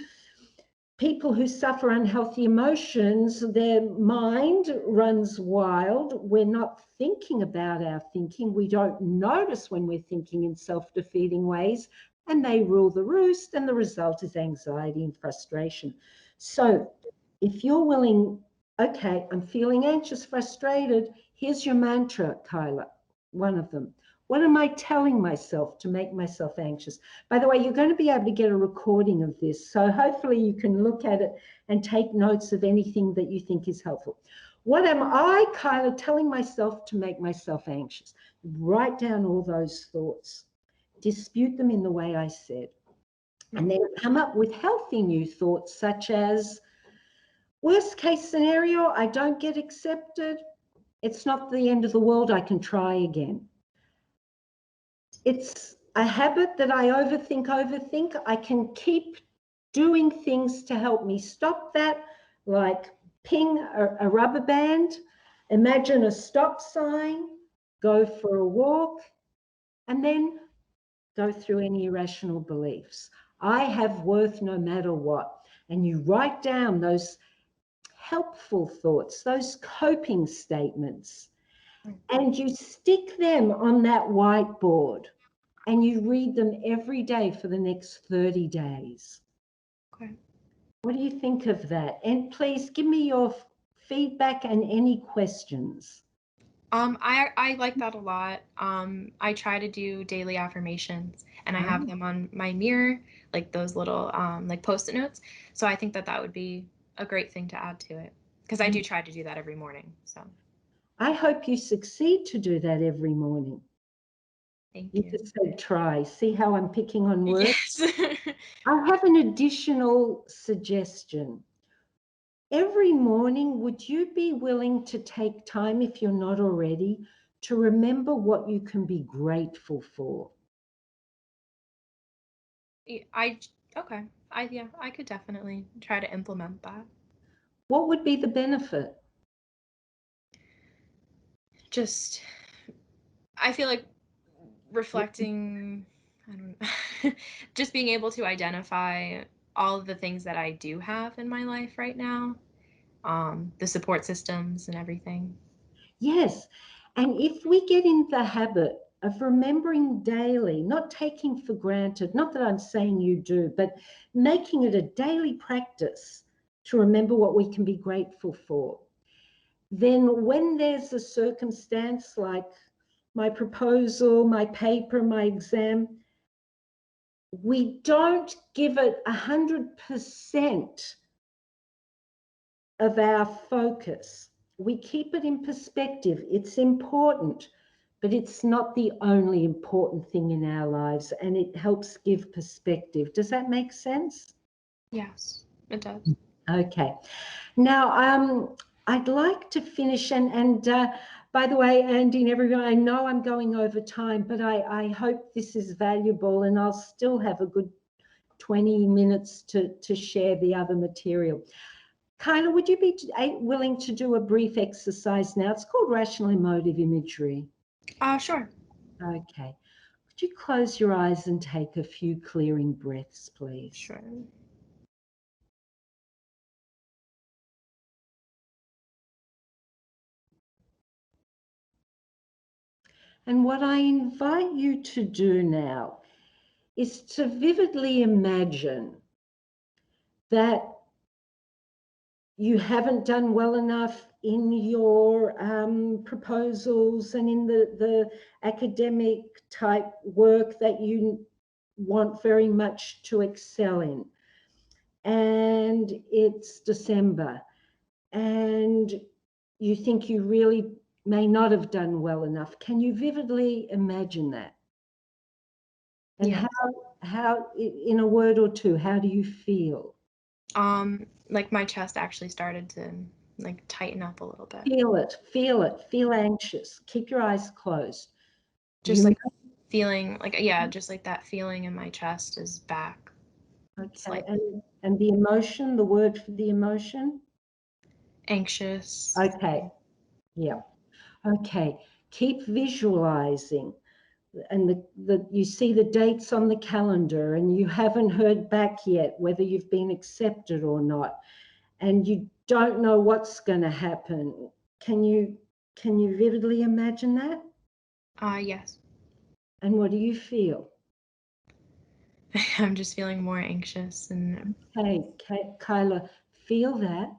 people who suffer unhealthy emotions, their mind runs wild. We're not thinking about our thinking. We don't notice when we're thinking in self-defeating ways, and they rule the roost, and the result is anxiety and frustration. So if you're willing, okay, I'm feeling anxious, frustrated, here's your mantra, Kyla, one of them. What am I telling myself to make myself anxious? By the way, you're going to be able to get a recording of this, so hopefully you can look at it and take notes of anything that you think is helpful. What am I, Kyla, telling myself to make myself anxious? Write down all those thoughts. Dispute them in the way I said. And then come up with healthy new thoughts, such as, worst case scenario, I don't get accepted. It's not the end of the world. I can try again. It's a habit that I overthink. I can keep doing things to help me stop that, like ping a rubber band, imagine a stop sign, go for a walk, and then go through any irrational beliefs. I have worth no matter what. And you write down those helpful thoughts, those coping statements, and you stick them on that whiteboard. And you read them every day for the next 30 days. Okay. What do you think of that? And please give me your feedback and any questions. I like that a lot. I try to do daily affirmations, and I have them on my mirror, like those little like Post-it notes. So I think that would be a great thing to add to it, because I do try to do that every morning. So I hope you succeed to do that every morning. thank You you. just said try. See how I'm picking on words? Yes. I have an additional suggestion. Every morning, would you be willing to take time, if you're not already, to remember what you can be grateful for? Okay. I could definitely try to implement that. What would be the benefit? Just, I feel like reflecting, I don't know, just being able to identify all of the things that I do have in my life right now, the support systems and everything. Yes. And if we get in the habit of remembering daily, not taking for granted, not that I'm saying you do, but making it a daily practice to remember what we can be grateful for, then when there's a circumstance like my proposal, my paper, my exam, we don't give it 100% of our focus. We keep it in perspective. It's important, but it's not the only important thing in our lives, and it helps give perspective. Does that make sense? Yes, it does. Okay. Now, I'd like to finish, and by the way, Andy and everyone, I know I'm going over time, but I hope this is valuable, and I'll still have a good 20 minutes to share the other material. Kyla, would you be willing to do a brief exercise now? It's called Rational Emotive Imagery. Sure. Okay. Would you close your eyes and take a few clearing breaths, please? Sure. And what I invite you to do now is to vividly imagine that you haven't done well enough in your proposals and in the academic type work that you want very much to excel in. And it's December, and you think you really may not have done well enough. Can you vividly imagine that? And Yeah. how, in a word or two, how do you feel? Like my chest actually started to like tighten up a little bit. Feel it, feel it, feel anxious. Keep your eyes closed. Just like feeling like, yeah, just like that feeling in my chest is back. Okay, and the emotion, the word for the emotion? Anxious. Okay, yeah. Okay, keep visualizing. And you see the dates on the calendar, and you haven't heard back yet whether you've been accepted or not, and you don't know what's going to happen. Can you vividly imagine that? Yes. And what do you feel? I'm just feeling more anxious, and Hey, Kyla, feel that.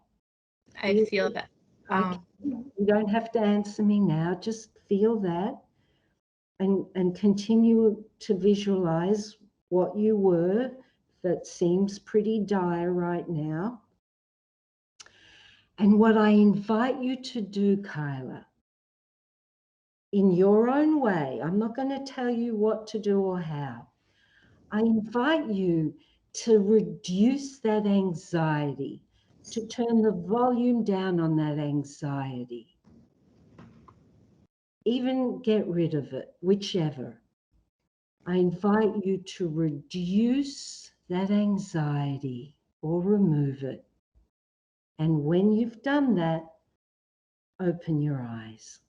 I feel that. Okay. You don't have to answer me now. Just feel that, and continue to visualize what you were that seems pretty dire right now. And what I invite you to do, Kyla, in your own way, I'm not going to tell you what to do or how. I invite you to reduce that anxiety, to turn the volume down on that anxiety. Even get rid of it, whichever. I invite you to reduce that anxiety or remove it. And when you've done that, open your eyes.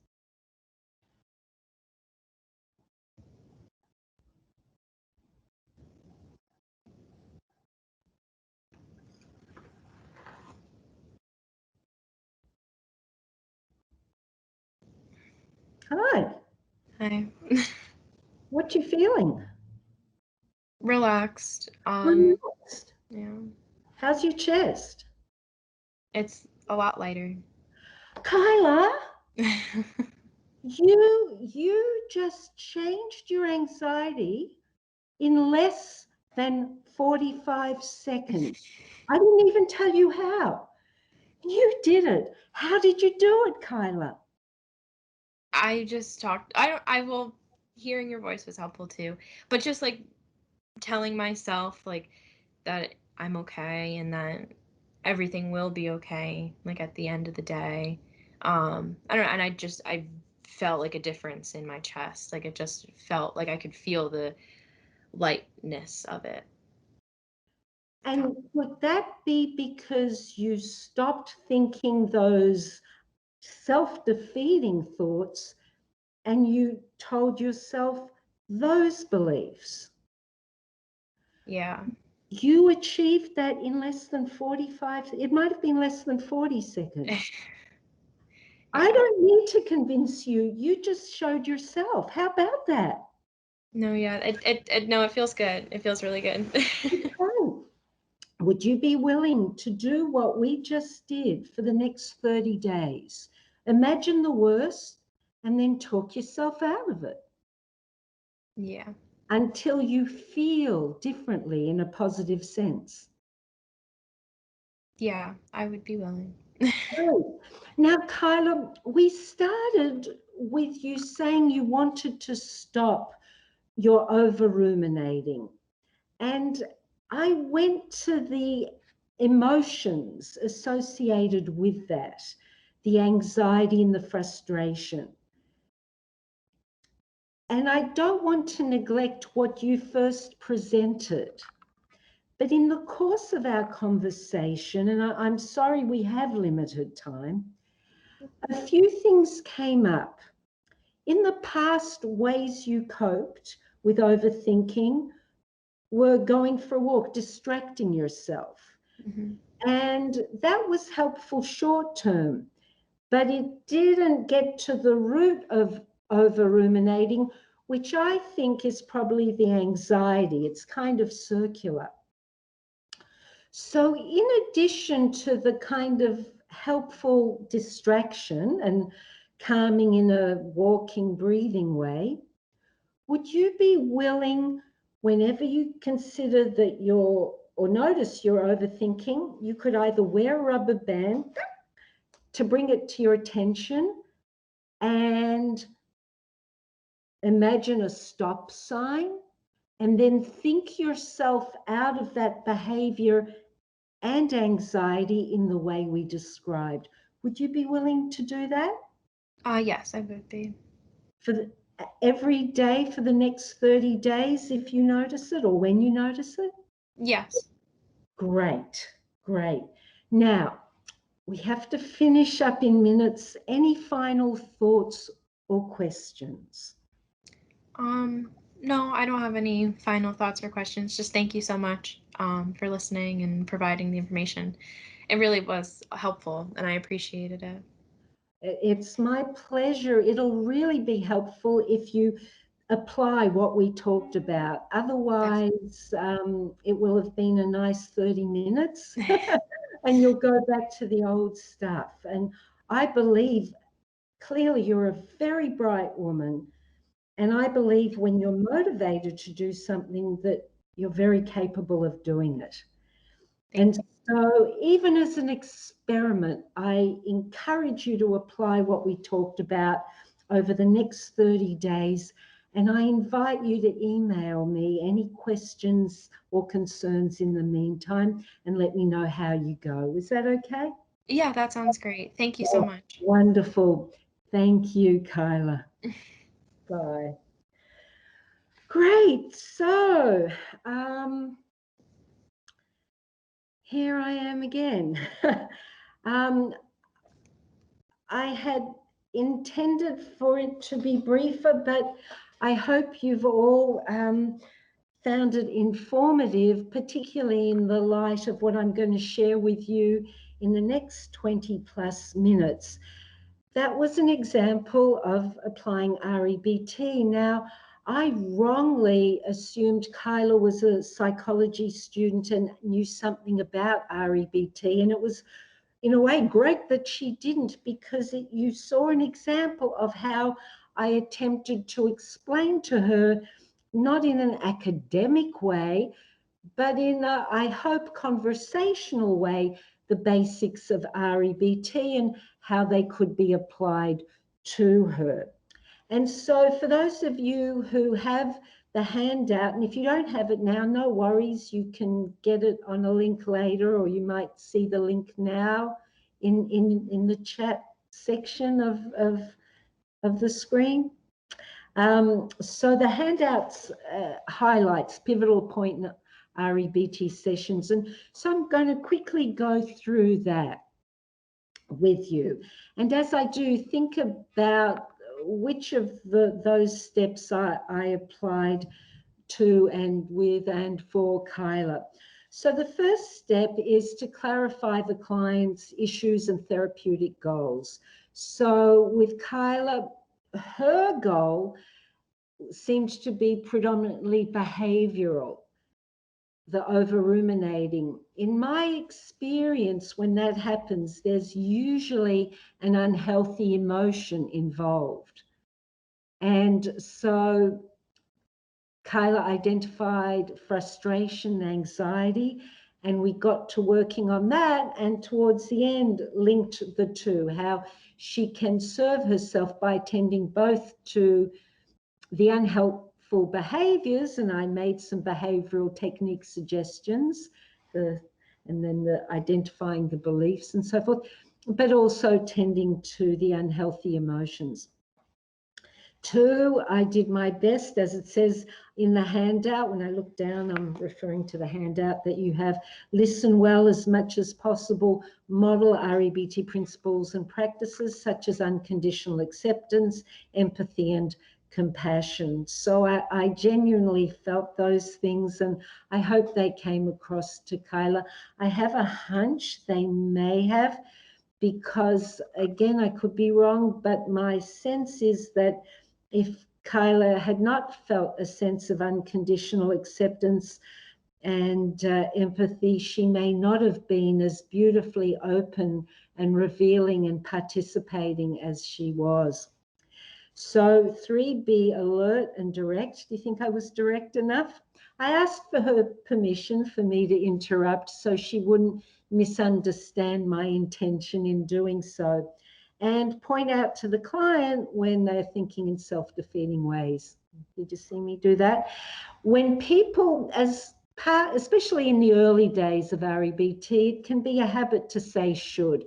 Hi. Hi. What you feeling? Relaxed. Relaxed. Yeah. How's your chest? It's a lot lighter. Kyla, you just changed your anxiety in less than 45 seconds. I didn't even tell you how. You did it. How did you do it, Kyla? I just talked. I will. Hearing your voice was helpful too, but just like telling myself like that I'm okay and that everything will be okay. Like at the end of the day, I don't know. And I felt like a difference in my chest. Like it just felt like I could feel the lightness of it. And would that be because you stopped thinking those self-defeating thoughts and you told yourself those beliefs? Yeah. You achieved that in less than 45, it might have been less than 40 seconds. I Yeah. don't need to convince you. You just showed yourself. How about that? No, yeah. No, it feels good. It feels really good. Okay. Would you be willing to do what we just did for the next 30 days? Imagine the worst and then talk yourself out of it Yeah. until you feel differently in a positive sense. Yeah, I would be willing. Oh. Now, Kyla, we started with you saying you wanted to stop your over ruminating. And I went to the emotions associated with that, the anxiety and the frustration. And I don't want to neglect what you first presented. But in the course of our conversation, and I'm sorry we have limited time, a few things came up. In the past, ways you coped with overthinking were going for a walk, distracting yourself. Mm-hmm. And that was helpful short term, but it didn't get to the root of over ruminating, which I think is probably the anxiety. It's kind of circular. So in addition to the kind of helpful distraction and calming in a walking, breathing way, would you be willing, whenever you consider that or notice you're overthinking, you could either wear a rubber band to bring it to your attention and imagine a stop sign, and then think yourself out of that behavior and anxiety in the way we described. Would you be willing to do that? Yes, I would be. For every day for the next 30 days if you notice it or when you notice it? Yes. Great, great. Now, we have to finish up in minutes. Any final thoughts or questions? No, I don't have any final thoughts or questions. Just thank you so much for listening and providing the information. It really was helpful, and I appreciated it. It's my pleasure. It'll really be helpful if you apply what we talked about. Otherwise, it will have been a nice 30 minutes and you'll go back to the old stuff. And I believe clearly you're a very bright woman. And I believe when you're motivated to do something that you're very capable of doing it. And so even as an experiment, I encourage you to apply what we talked about over the next 30 days. And I invite you to email me any questions or concerns in the meantime and let me know how you go. Is that okay? Yeah, that sounds great. Thank you so much. Wonderful. Thank you, Kyla. Bye. Great. So, here I am again. I had intended for it to be briefer, but I hope you've all found it informative, particularly in the light of what I'm going to share with you in the next 20 plus minutes. That was an example of applying REBT. Now, I wrongly assumed Kyla was a psychology student and knew something about REBT, and it was in a way great that she didn't, because you saw an example of how I attempted to explain to her, not in an academic way, but in a, I hope, conversational way, the basics of REBT and how they could be applied to her. And so for those of you who have the handout, and if you don't have it now, no worries, you can get it on a link later, or you might see the link now in the chat section of the screen. So the handouts highlights pivotal point in REBT sessions. And so I'm going to quickly go through that with you. And as I do, think about which of those steps I applied to and with and for Kyla. So the first step is to clarify the client's issues and therapeutic goals. So with Kyla, her goal seemed to be predominantly behavioral, the over ruminating. In my experience, when that happens, there's usually an unhealthy emotion involved. And so Kyla identified frustration, anxiety, and we got to working on that. And towards the end, linked the two, how she can serve herself by attending both to the unhelpful behaviors, and I made some behavioral technique suggestions, and then identifying the beliefs and so forth, but also tending to the unhealthy emotions. 2, I did my best, as it says in the handout. When I look down, I'm referring to the handout that you have. Listen well as much as possible. Model REBT principles and practices such as unconditional acceptance, empathy, and compassion. So I genuinely felt those things, and I hope they came across to Kyla. I have a hunch they may have, because, again, I could be wrong, but my sense is that if Kyla had not felt a sense of unconditional acceptance and empathy, she may not have been as beautifully open and revealing and participating as she was. So 3, be alert and direct. Do you think I was direct enough? I asked for her permission for me to interrupt so she wouldn't misunderstand my intention in doing so, and point out to the client when they're thinking in self-defeating ways. Did you see me do that? When people, especially in the early days of REBT, it can be a habit to say should.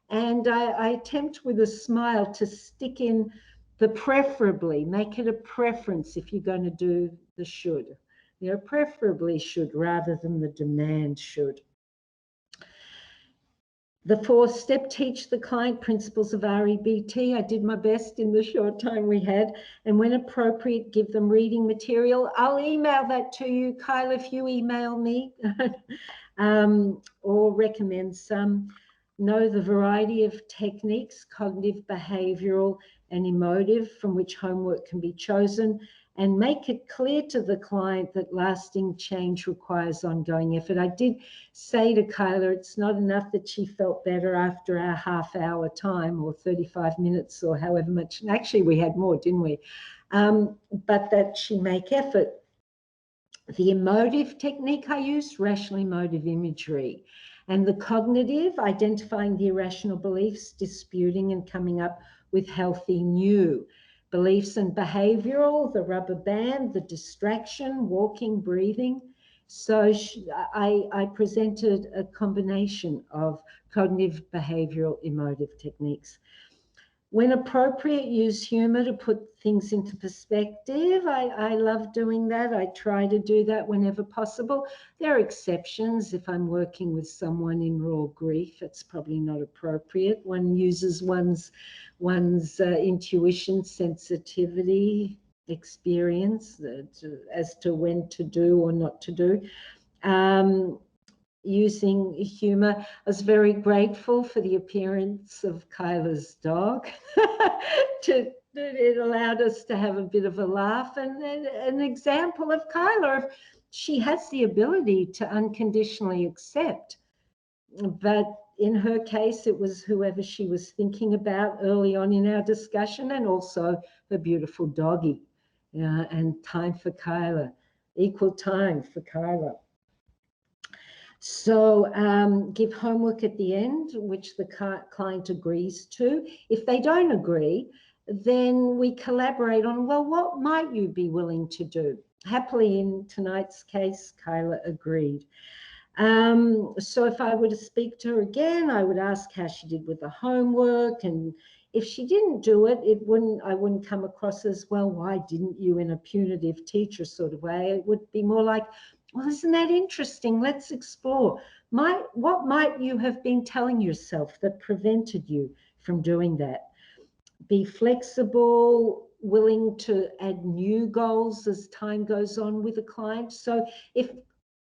And I attempt with a smile to stick in the preferably, make it a preference if you're going to do the should. You know, preferably should rather than the demand should. The 4th step, teach the client principles of REBT. I did my best in the short time we had. And when appropriate, give them reading material. I'll email that to you, Kyle, if you email me or recommend some. Know the variety of techniques, cognitive, behavioral, and emotive, from which homework can be chosen, and make it clear to the client that lasting change requires ongoing effort. I did say to Kyla, it's not enough that she felt better after our half-hour time or 35 minutes or however much. Actually, we had more, didn't we? But that she make effort. The emotive technique I used, rational emotive imagery. And the cognitive, identifying the irrational beliefs, disputing and coming up with healthy new beliefs. And behavioral, the rubber band, the distraction, walking, breathing. So I presented a combination of cognitive, behavioral, emotive techniques. When appropriate, use humor to put things into perspective. I love doing that. I try to do that whenever possible. There are exceptions. If I'm working with someone in raw grief, it's probably not appropriate. One uses one's intuition, sensitivity, experience as to when to do or not to do. Using humor. I was very grateful for the appearance of Kyla's dog. It allowed us to have a bit of a laugh, and an example of Kyla. She has the ability to unconditionally accept, but in her case, it was whoever she was thinking about early on in our discussion, and also her beautiful doggy. And time for Kyla, equal time for Kyla. So give homework at the end, which the client agrees to. If they don't agree, then we collaborate on, well, what might you be willing to do? Happily, in tonight's case, Kyla agreed. So if I were to speak to her again, I would ask how she did with the homework. And if she didn't do it, I wouldn't come across as, well, why didn't you, in a punitive teacher sort of way. It would be more like, well, isn't that interesting? Let's explore. What might you have been telling yourself that prevented you from doing that? Be flexible, willing to add new goals as time goes on with a client. So if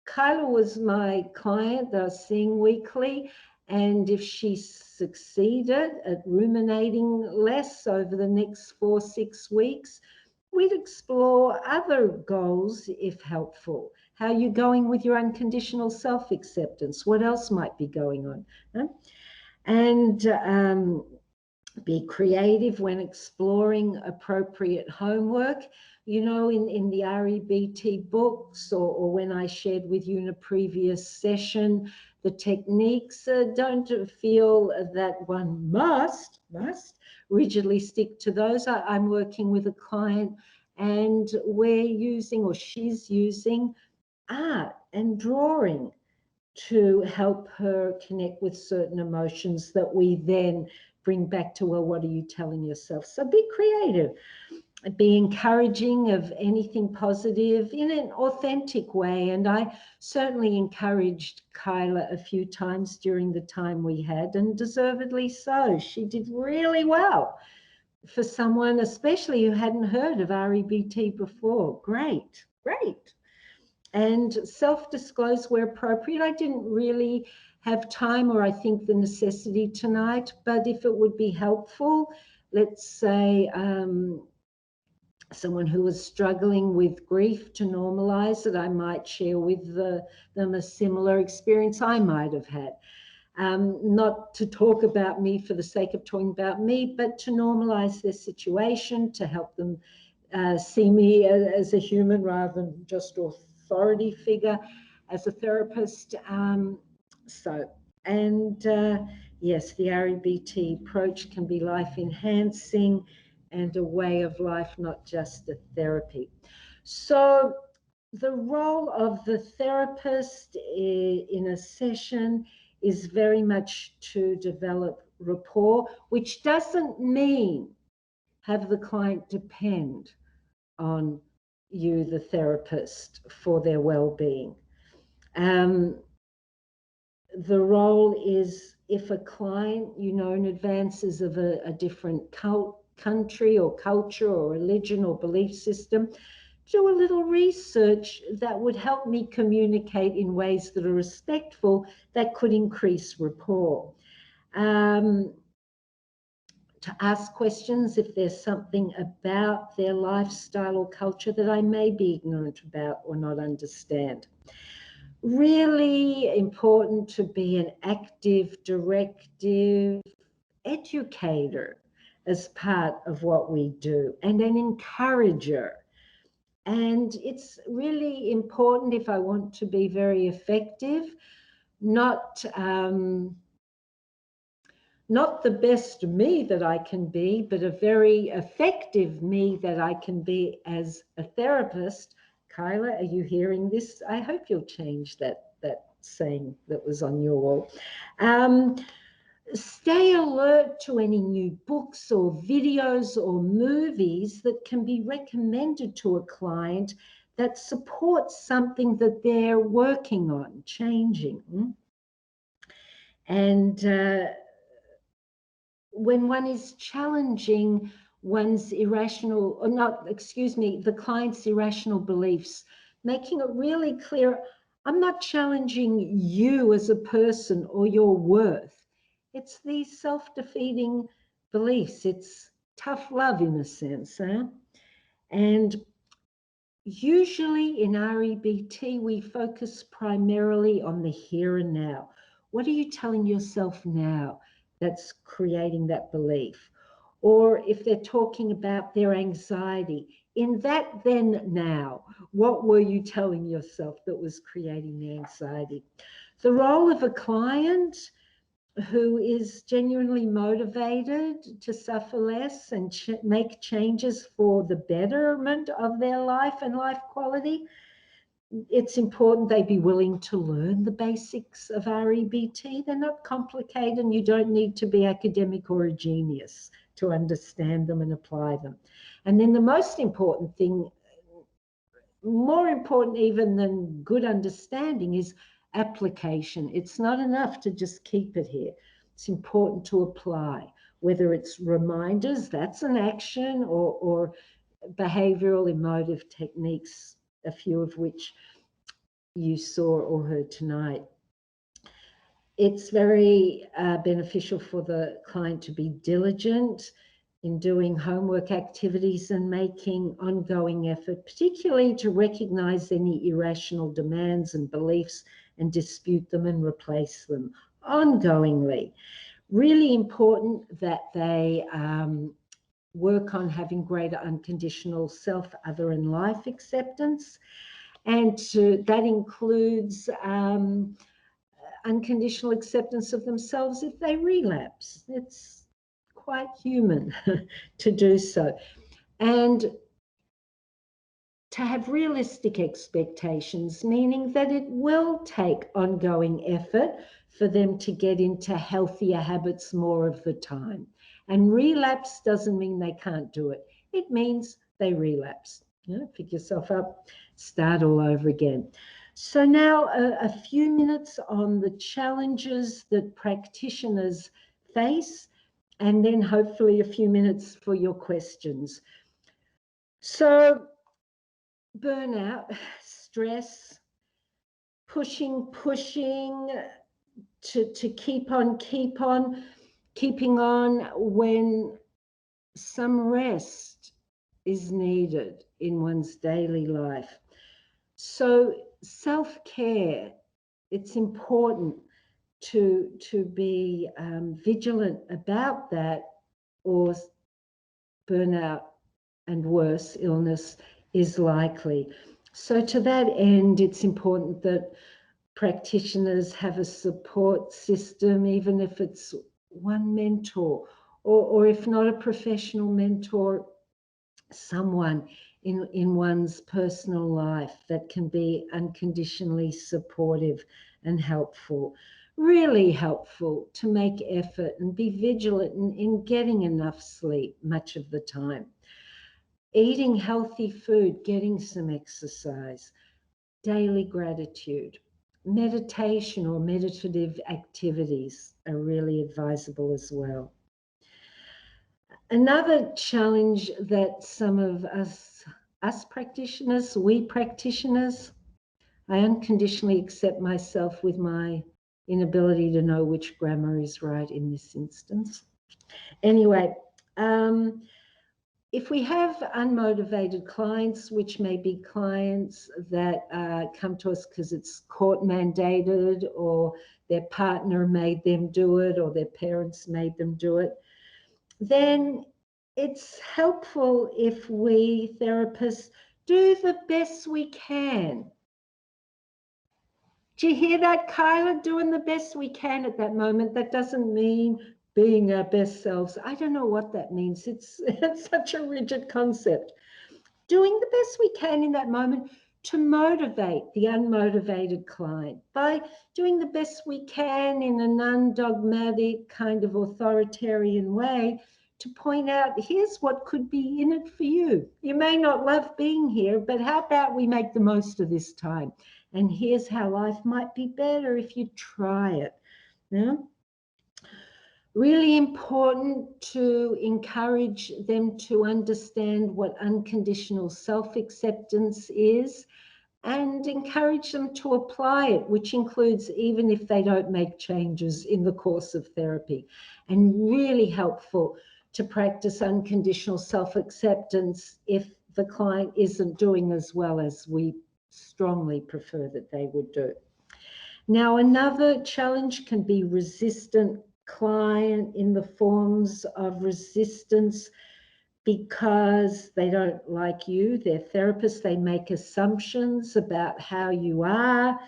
Kyla was my client that I was seeing weekly, and if she succeeded at ruminating less over the next 4-6 weeks, we'd explore other goals if helpful. How are you going with your unconditional self-acceptance? What else might be going on? Huh? And be creative when exploring appropriate homework. You know, in the REBT books, or when I shared with you in a previous session, the techniques, don't feel that one must rigidly stick to those. I'm working with a client and we're using, or she's using, art and drawing to help her connect with certain emotions that we then bring back to, well, what are you telling yourself? So be creative, be encouraging of anything positive in an authentic way. And I certainly encouraged Kyla a few times during the time we had, and deservedly so. She did really well for someone, especially who hadn't heard of REBT before. Great, great. And self-disclose where appropriate. I didn't really have time, or I think the necessity tonight, but if it would be helpful, let's say someone who was struggling with grief, to normalize it, I might share with them a similar experience I might have had. Not to talk about me for the sake of talking about me, but to normalize their situation, to help them see me as a human rather than just authority figure as a therapist. Yes, the REBT approach can be life enhancing and a way of life, not just a therapy. So the role of the therapist in a session is very much to develop rapport, which doesn't mean have the client depend on you, the therapist, for their well-being. The role is, if a client you know in advance is of a different country or culture or religion or belief system, do a little research that would help me communicate in ways that are respectful, that could increase rapport. To ask questions if there's something about their lifestyle or culture that I may be ignorant about or not understand. Really important to be an active, directive educator as part of what we do, and an encourager. And it's really important, if I want to be very effective, not the best me that I can be, but a very effective me that I can be as a therapist. Kyla, are you hearing this? I hope you'll change that saying that was on your wall. Stay alert to any new books or videos or movies that can be recommended to a client that supports something that they're working on, changing. And when one is challenging one's irrational, or not, excuse me, the client's irrational beliefs, making it really clear, I'm not challenging you as a person or your worth. It's these self-defeating beliefs. It's tough love in a sense. And usually in REBT, we focus primarily on the here and now. What are you telling yourself now that's creating that belief? Or if they're talking about their anxiety, in that then now, what were you telling yourself that was creating the anxiety? The role of a client who is genuinely motivated to suffer less and make changes for the betterment of their life and life quality, it's important they be willing to learn the basics of REBT. They're not complicated, and you don't need to be academic or a genius to understand them and apply them. And then the most important thing, more important even than good understanding, is application. It's not enough to just keep it here. It's important to apply, whether it's reminders, that's an action, or behavioral emotive techniques, a few of which you saw or heard tonight. It's very beneficial for the client to be diligent in doing homework activities and making ongoing effort, particularly to recognize any irrational demands and beliefs and dispute them and replace them ongoingly. Really important that they work on having greater unconditional self, other, and life acceptance. And that includes unconditional acceptance of themselves if they relapse. It's quite human to do so. And to have realistic expectations, meaning that it will take ongoing effort for them to get into healthier habits more of the time. And relapse doesn't mean they can't do it. It means they relapse. Pick yourself up, start all over again. So now a few minutes on the challenges that practitioners face, and then hopefully a few minutes for your questions. So burnout, stress, pushing to keeping on when some rest is needed in one's daily life. So self-care, it's important to be vigilant about that, or burnout and worse, illness is likely. So to that end, it's important that practitioners have a support system, even if it's one mentor, or if not a professional mentor, someone in one's personal life that can be unconditionally supportive and helpful. Really helpful to make effort and be vigilant in getting enough sleep much of the time. Eating healthy food, getting some exercise, daily gratitude, meditation or meditative activities are really advisable as well. Another challenge that some of us practitioners, we practitioners, I unconditionally accept myself with my inability to know which grammar is right in this instance. Anyway, if we have unmotivated clients, which may be clients that come to us because it's court mandated, or their partner made them do it, or their parents made them do it, then it's helpful if we therapists do the best we can. Do you hear that, Kyla? Doing the best we can at that moment. That doesn't mean being our best selves. I don't know what that means. It's such a rigid concept. Doing the best we can in that moment to motivate the unmotivated client by doing the best we can in a non-dogmatic kind of authoritarian way to point out, here's what could be in it for you. You may not love being here, but how about we make the most of this time? And here's how life might be better if you try it. Yeah? Really important to encourage them to understand what unconditional self-acceptance is, and encourage them to apply it, which includes even if they don't make changes in the course of therapy. And really helpful to practice unconditional self-acceptance if the client isn't doing as well as we strongly prefer that they would do. Now, another challenge can be resistant client, in the forms of resistance because they don't like you, their therapist. They make assumptions about how you are.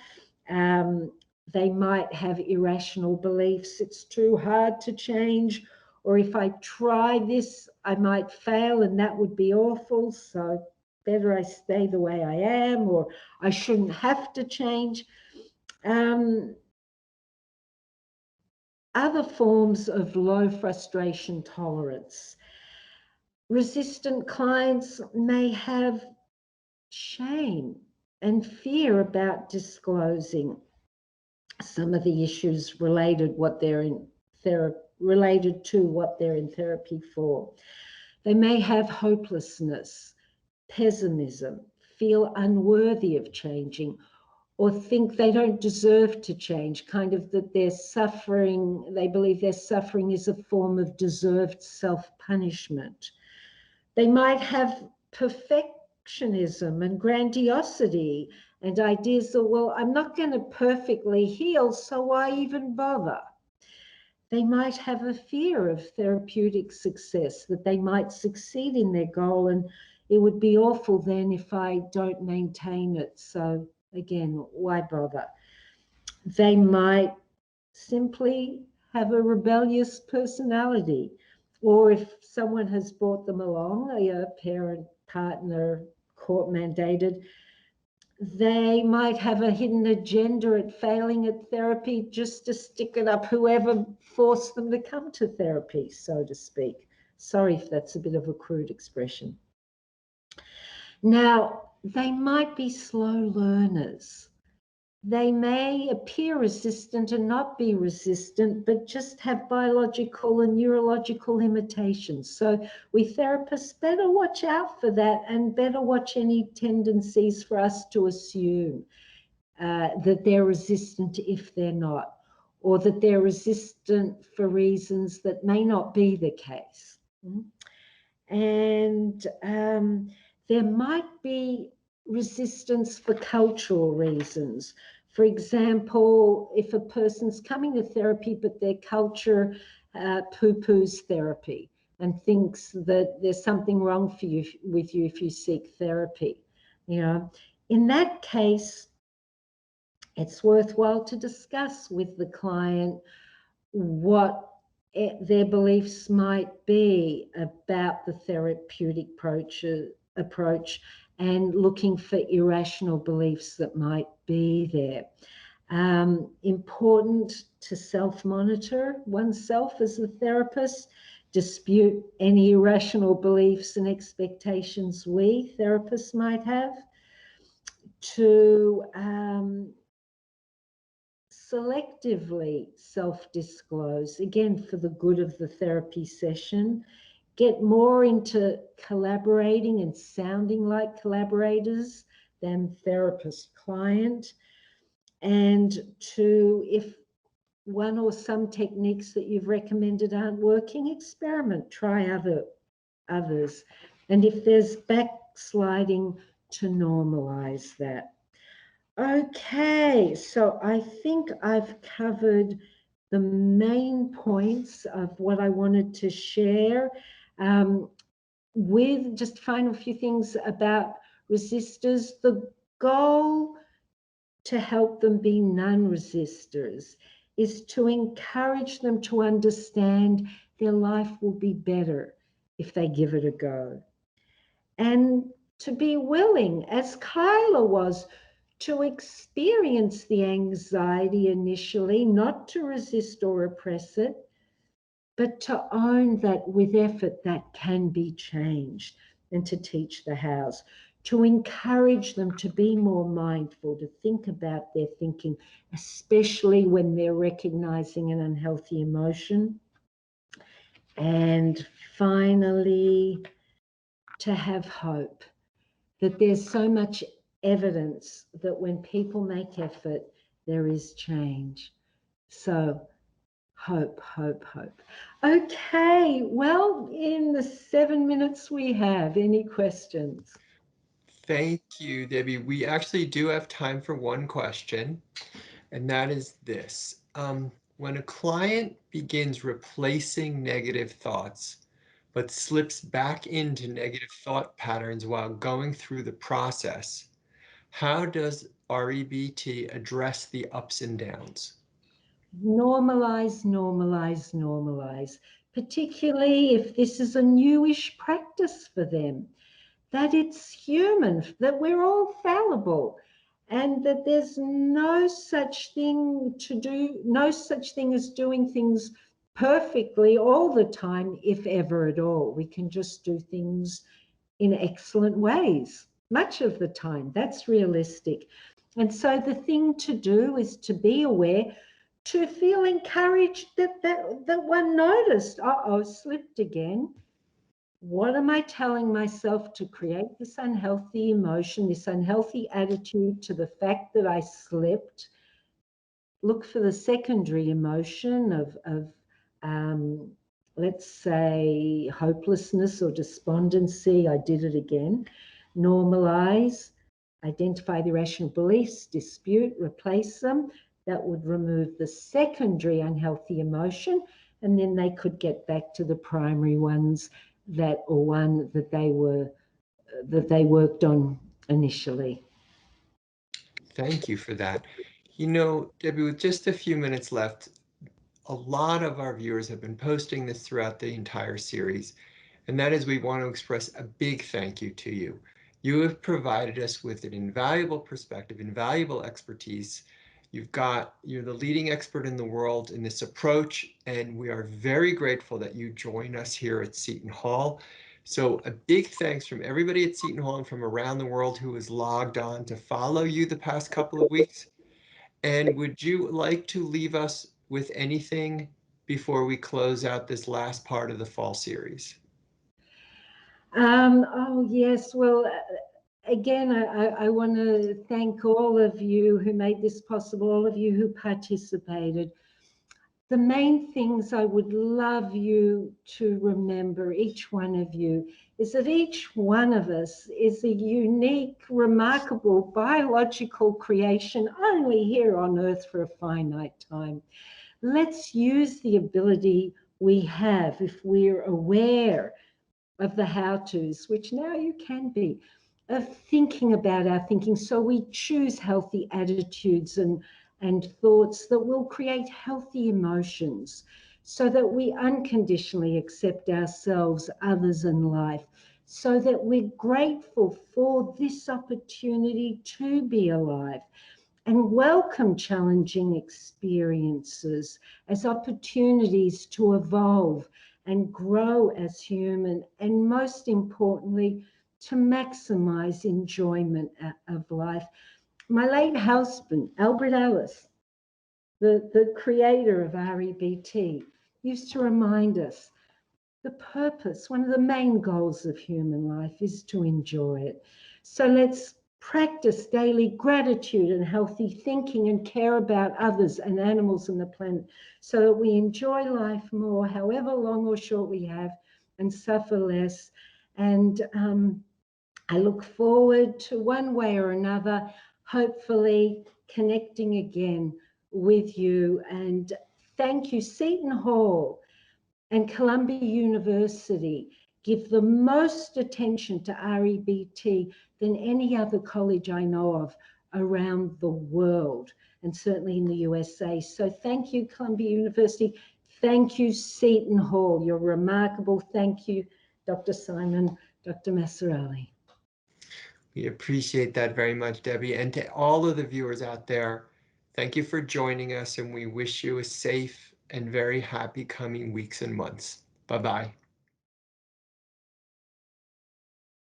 They might have irrational beliefs. It's too hard to change, or if I try this, I might fail and that would be awful. So better I stay the way I am, or I shouldn't have to change. Other forms of low frustration tolerance. Resistant clients may have shame and fear about disclosing some of the issues related to what they're in therapy for. They may have hopelessness, pessimism, feel unworthy of changing, or think they don't deserve to change, kind of that they're suffering, they believe their suffering is a form of deserved self-punishment. They might have perfectionism and grandiosity and ideas that, well, I'm not going to perfectly heal, so why even bother? They might have a fear of therapeutic success, that they might succeed in their goal and it would be awful then if I don't maintain it. So again, why bother? They might simply have a rebellious personality, or if someone has brought them along, a parent, partner, court mandated. They might have a hidden agenda at failing at therapy just to stick it up whoever forced them to come to therapy, so to speak. Sorry if that's a bit of a crude expression. Now, they might be slow learners. They may appear resistant and not be resistant, but just have biological and neurological limitations. So we therapists better watch out for that and better watch any tendencies for us to assume that they're resistant if they're not, or that they're resistant for reasons that may not be the case. And there might be resistance for cultural reasons. For example, if a person's coming to therapy, but their culture poo-poos therapy and thinks that there's something wrong for you with you if you seek therapy, in that case, it's worthwhile to discuss with the client what their beliefs might be about the therapeutic approach and looking for irrational beliefs that might be there. Important to self-monitor oneself as a therapist, dispute any irrational beliefs and expectations we therapists might have, to selectively self-disclose, again, for the good of the therapy session, get more into collaborating and sounding like collaborators than therapist-client, and to, if one or some techniques that you've recommended aren't working, experiment, try others. And if there's backsliding, to normalize that. Okay, so I think I've covered the main points of what I wanted to share, with just final few things about resistors. The goal to help them be non-resistors is to encourage them to understand their life will be better if they give it a go. And to be willing, as Kyla was, to experience the anxiety initially, not to resist or repress it, but to own that with effort that can be changed, and to teach the hows, to encourage them to be more mindful, to think about their thinking, especially when they're recognizing an unhealthy emotion. And finally, to have hope, that there's so much evidence that when people make effort, there is change. So hope, hope, hope. Okay, well, in the 7 minutes we have, any questions? Thank you, Debbie. We actually do have time for one question, and that is this. When a client begins replacing negative thoughts, but slips back into negative thought patterns while going through the process, how does REBT address the ups and downs? Normalize, normalize, normalize, particularly if this is a newish practice for them, that it's human, that we're all fallible, and that there's no such thing as doing things perfectly all the time, if ever at all. We can just do things in excellent ways much of the time. That's realistic. And so the thing to do is to be aware, to feel encouraged that one noticed, slipped again. What am I telling myself to create this unhealthy emotion, this unhealthy attitude to the fact that I slipped? Look for the secondary emotion of let's say, hopelessness or despondency. I did it again. Normalize, identify the irrational beliefs, dispute, replace them. That would remove the secondary unhealthy emotion, and then they could get back to the primary ones that they worked on initially. Thank you for that. You know, Debbie, with just a few minutes left, a lot of our viewers have been posting this throughout the entire series, and that is we want to express a big thank you to you. You have provided us with an invaluable perspective, invaluable expertise. You're the leading expert in the world in this approach, and we are very grateful that you join us here at Seton Hall. So a big thanks from everybody at Seton Hall and from around the world who has logged on to follow you the past couple of weeks. And would you like to leave us with anything before we close out this last part of the fall series? Oh, yes. Well, again, I want to thank all of you who made this possible, all of you who participated. The main things I would love you to remember, each one of you, is that each one of us is a unique, remarkable biological creation only here on Earth for a finite time. Let's use the ability we have if we're aware of the how-tos, which now you can be, of thinking about our thinking, so we choose healthy attitudes and thoughts that will create healthy emotions, so that we unconditionally accept ourselves, others, and life, so that we're grateful for this opportunity to be alive and welcome challenging experiences as opportunities to evolve and grow as human, and most importantly, to maximize enjoyment of life. My late husband, Albert Ellis, the creator of REBT, used to remind us the purpose, one of the main goals of human life is to enjoy it. So let's practice daily gratitude and healthy thinking and care about others and animals and the planet, so that we enjoy life more, however long or short we have, and suffer less. And I look forward to, one way or another, hopefully connecting again with you. And thank you, Seton Hall and Columbia University give the most attention to REBT than any other college I know of around the world, and certainly in the USA. So thank you, Columbia University. Thank you, Seton Hall. You're remarkable. Thank you, Dr. Simon, Dr. Massarelli. We appreciate that very much, Debbie. And to all of the viewers out there, thank you for joining us, and we wish you a safe and very happy coming weeks and months. Bye-bye.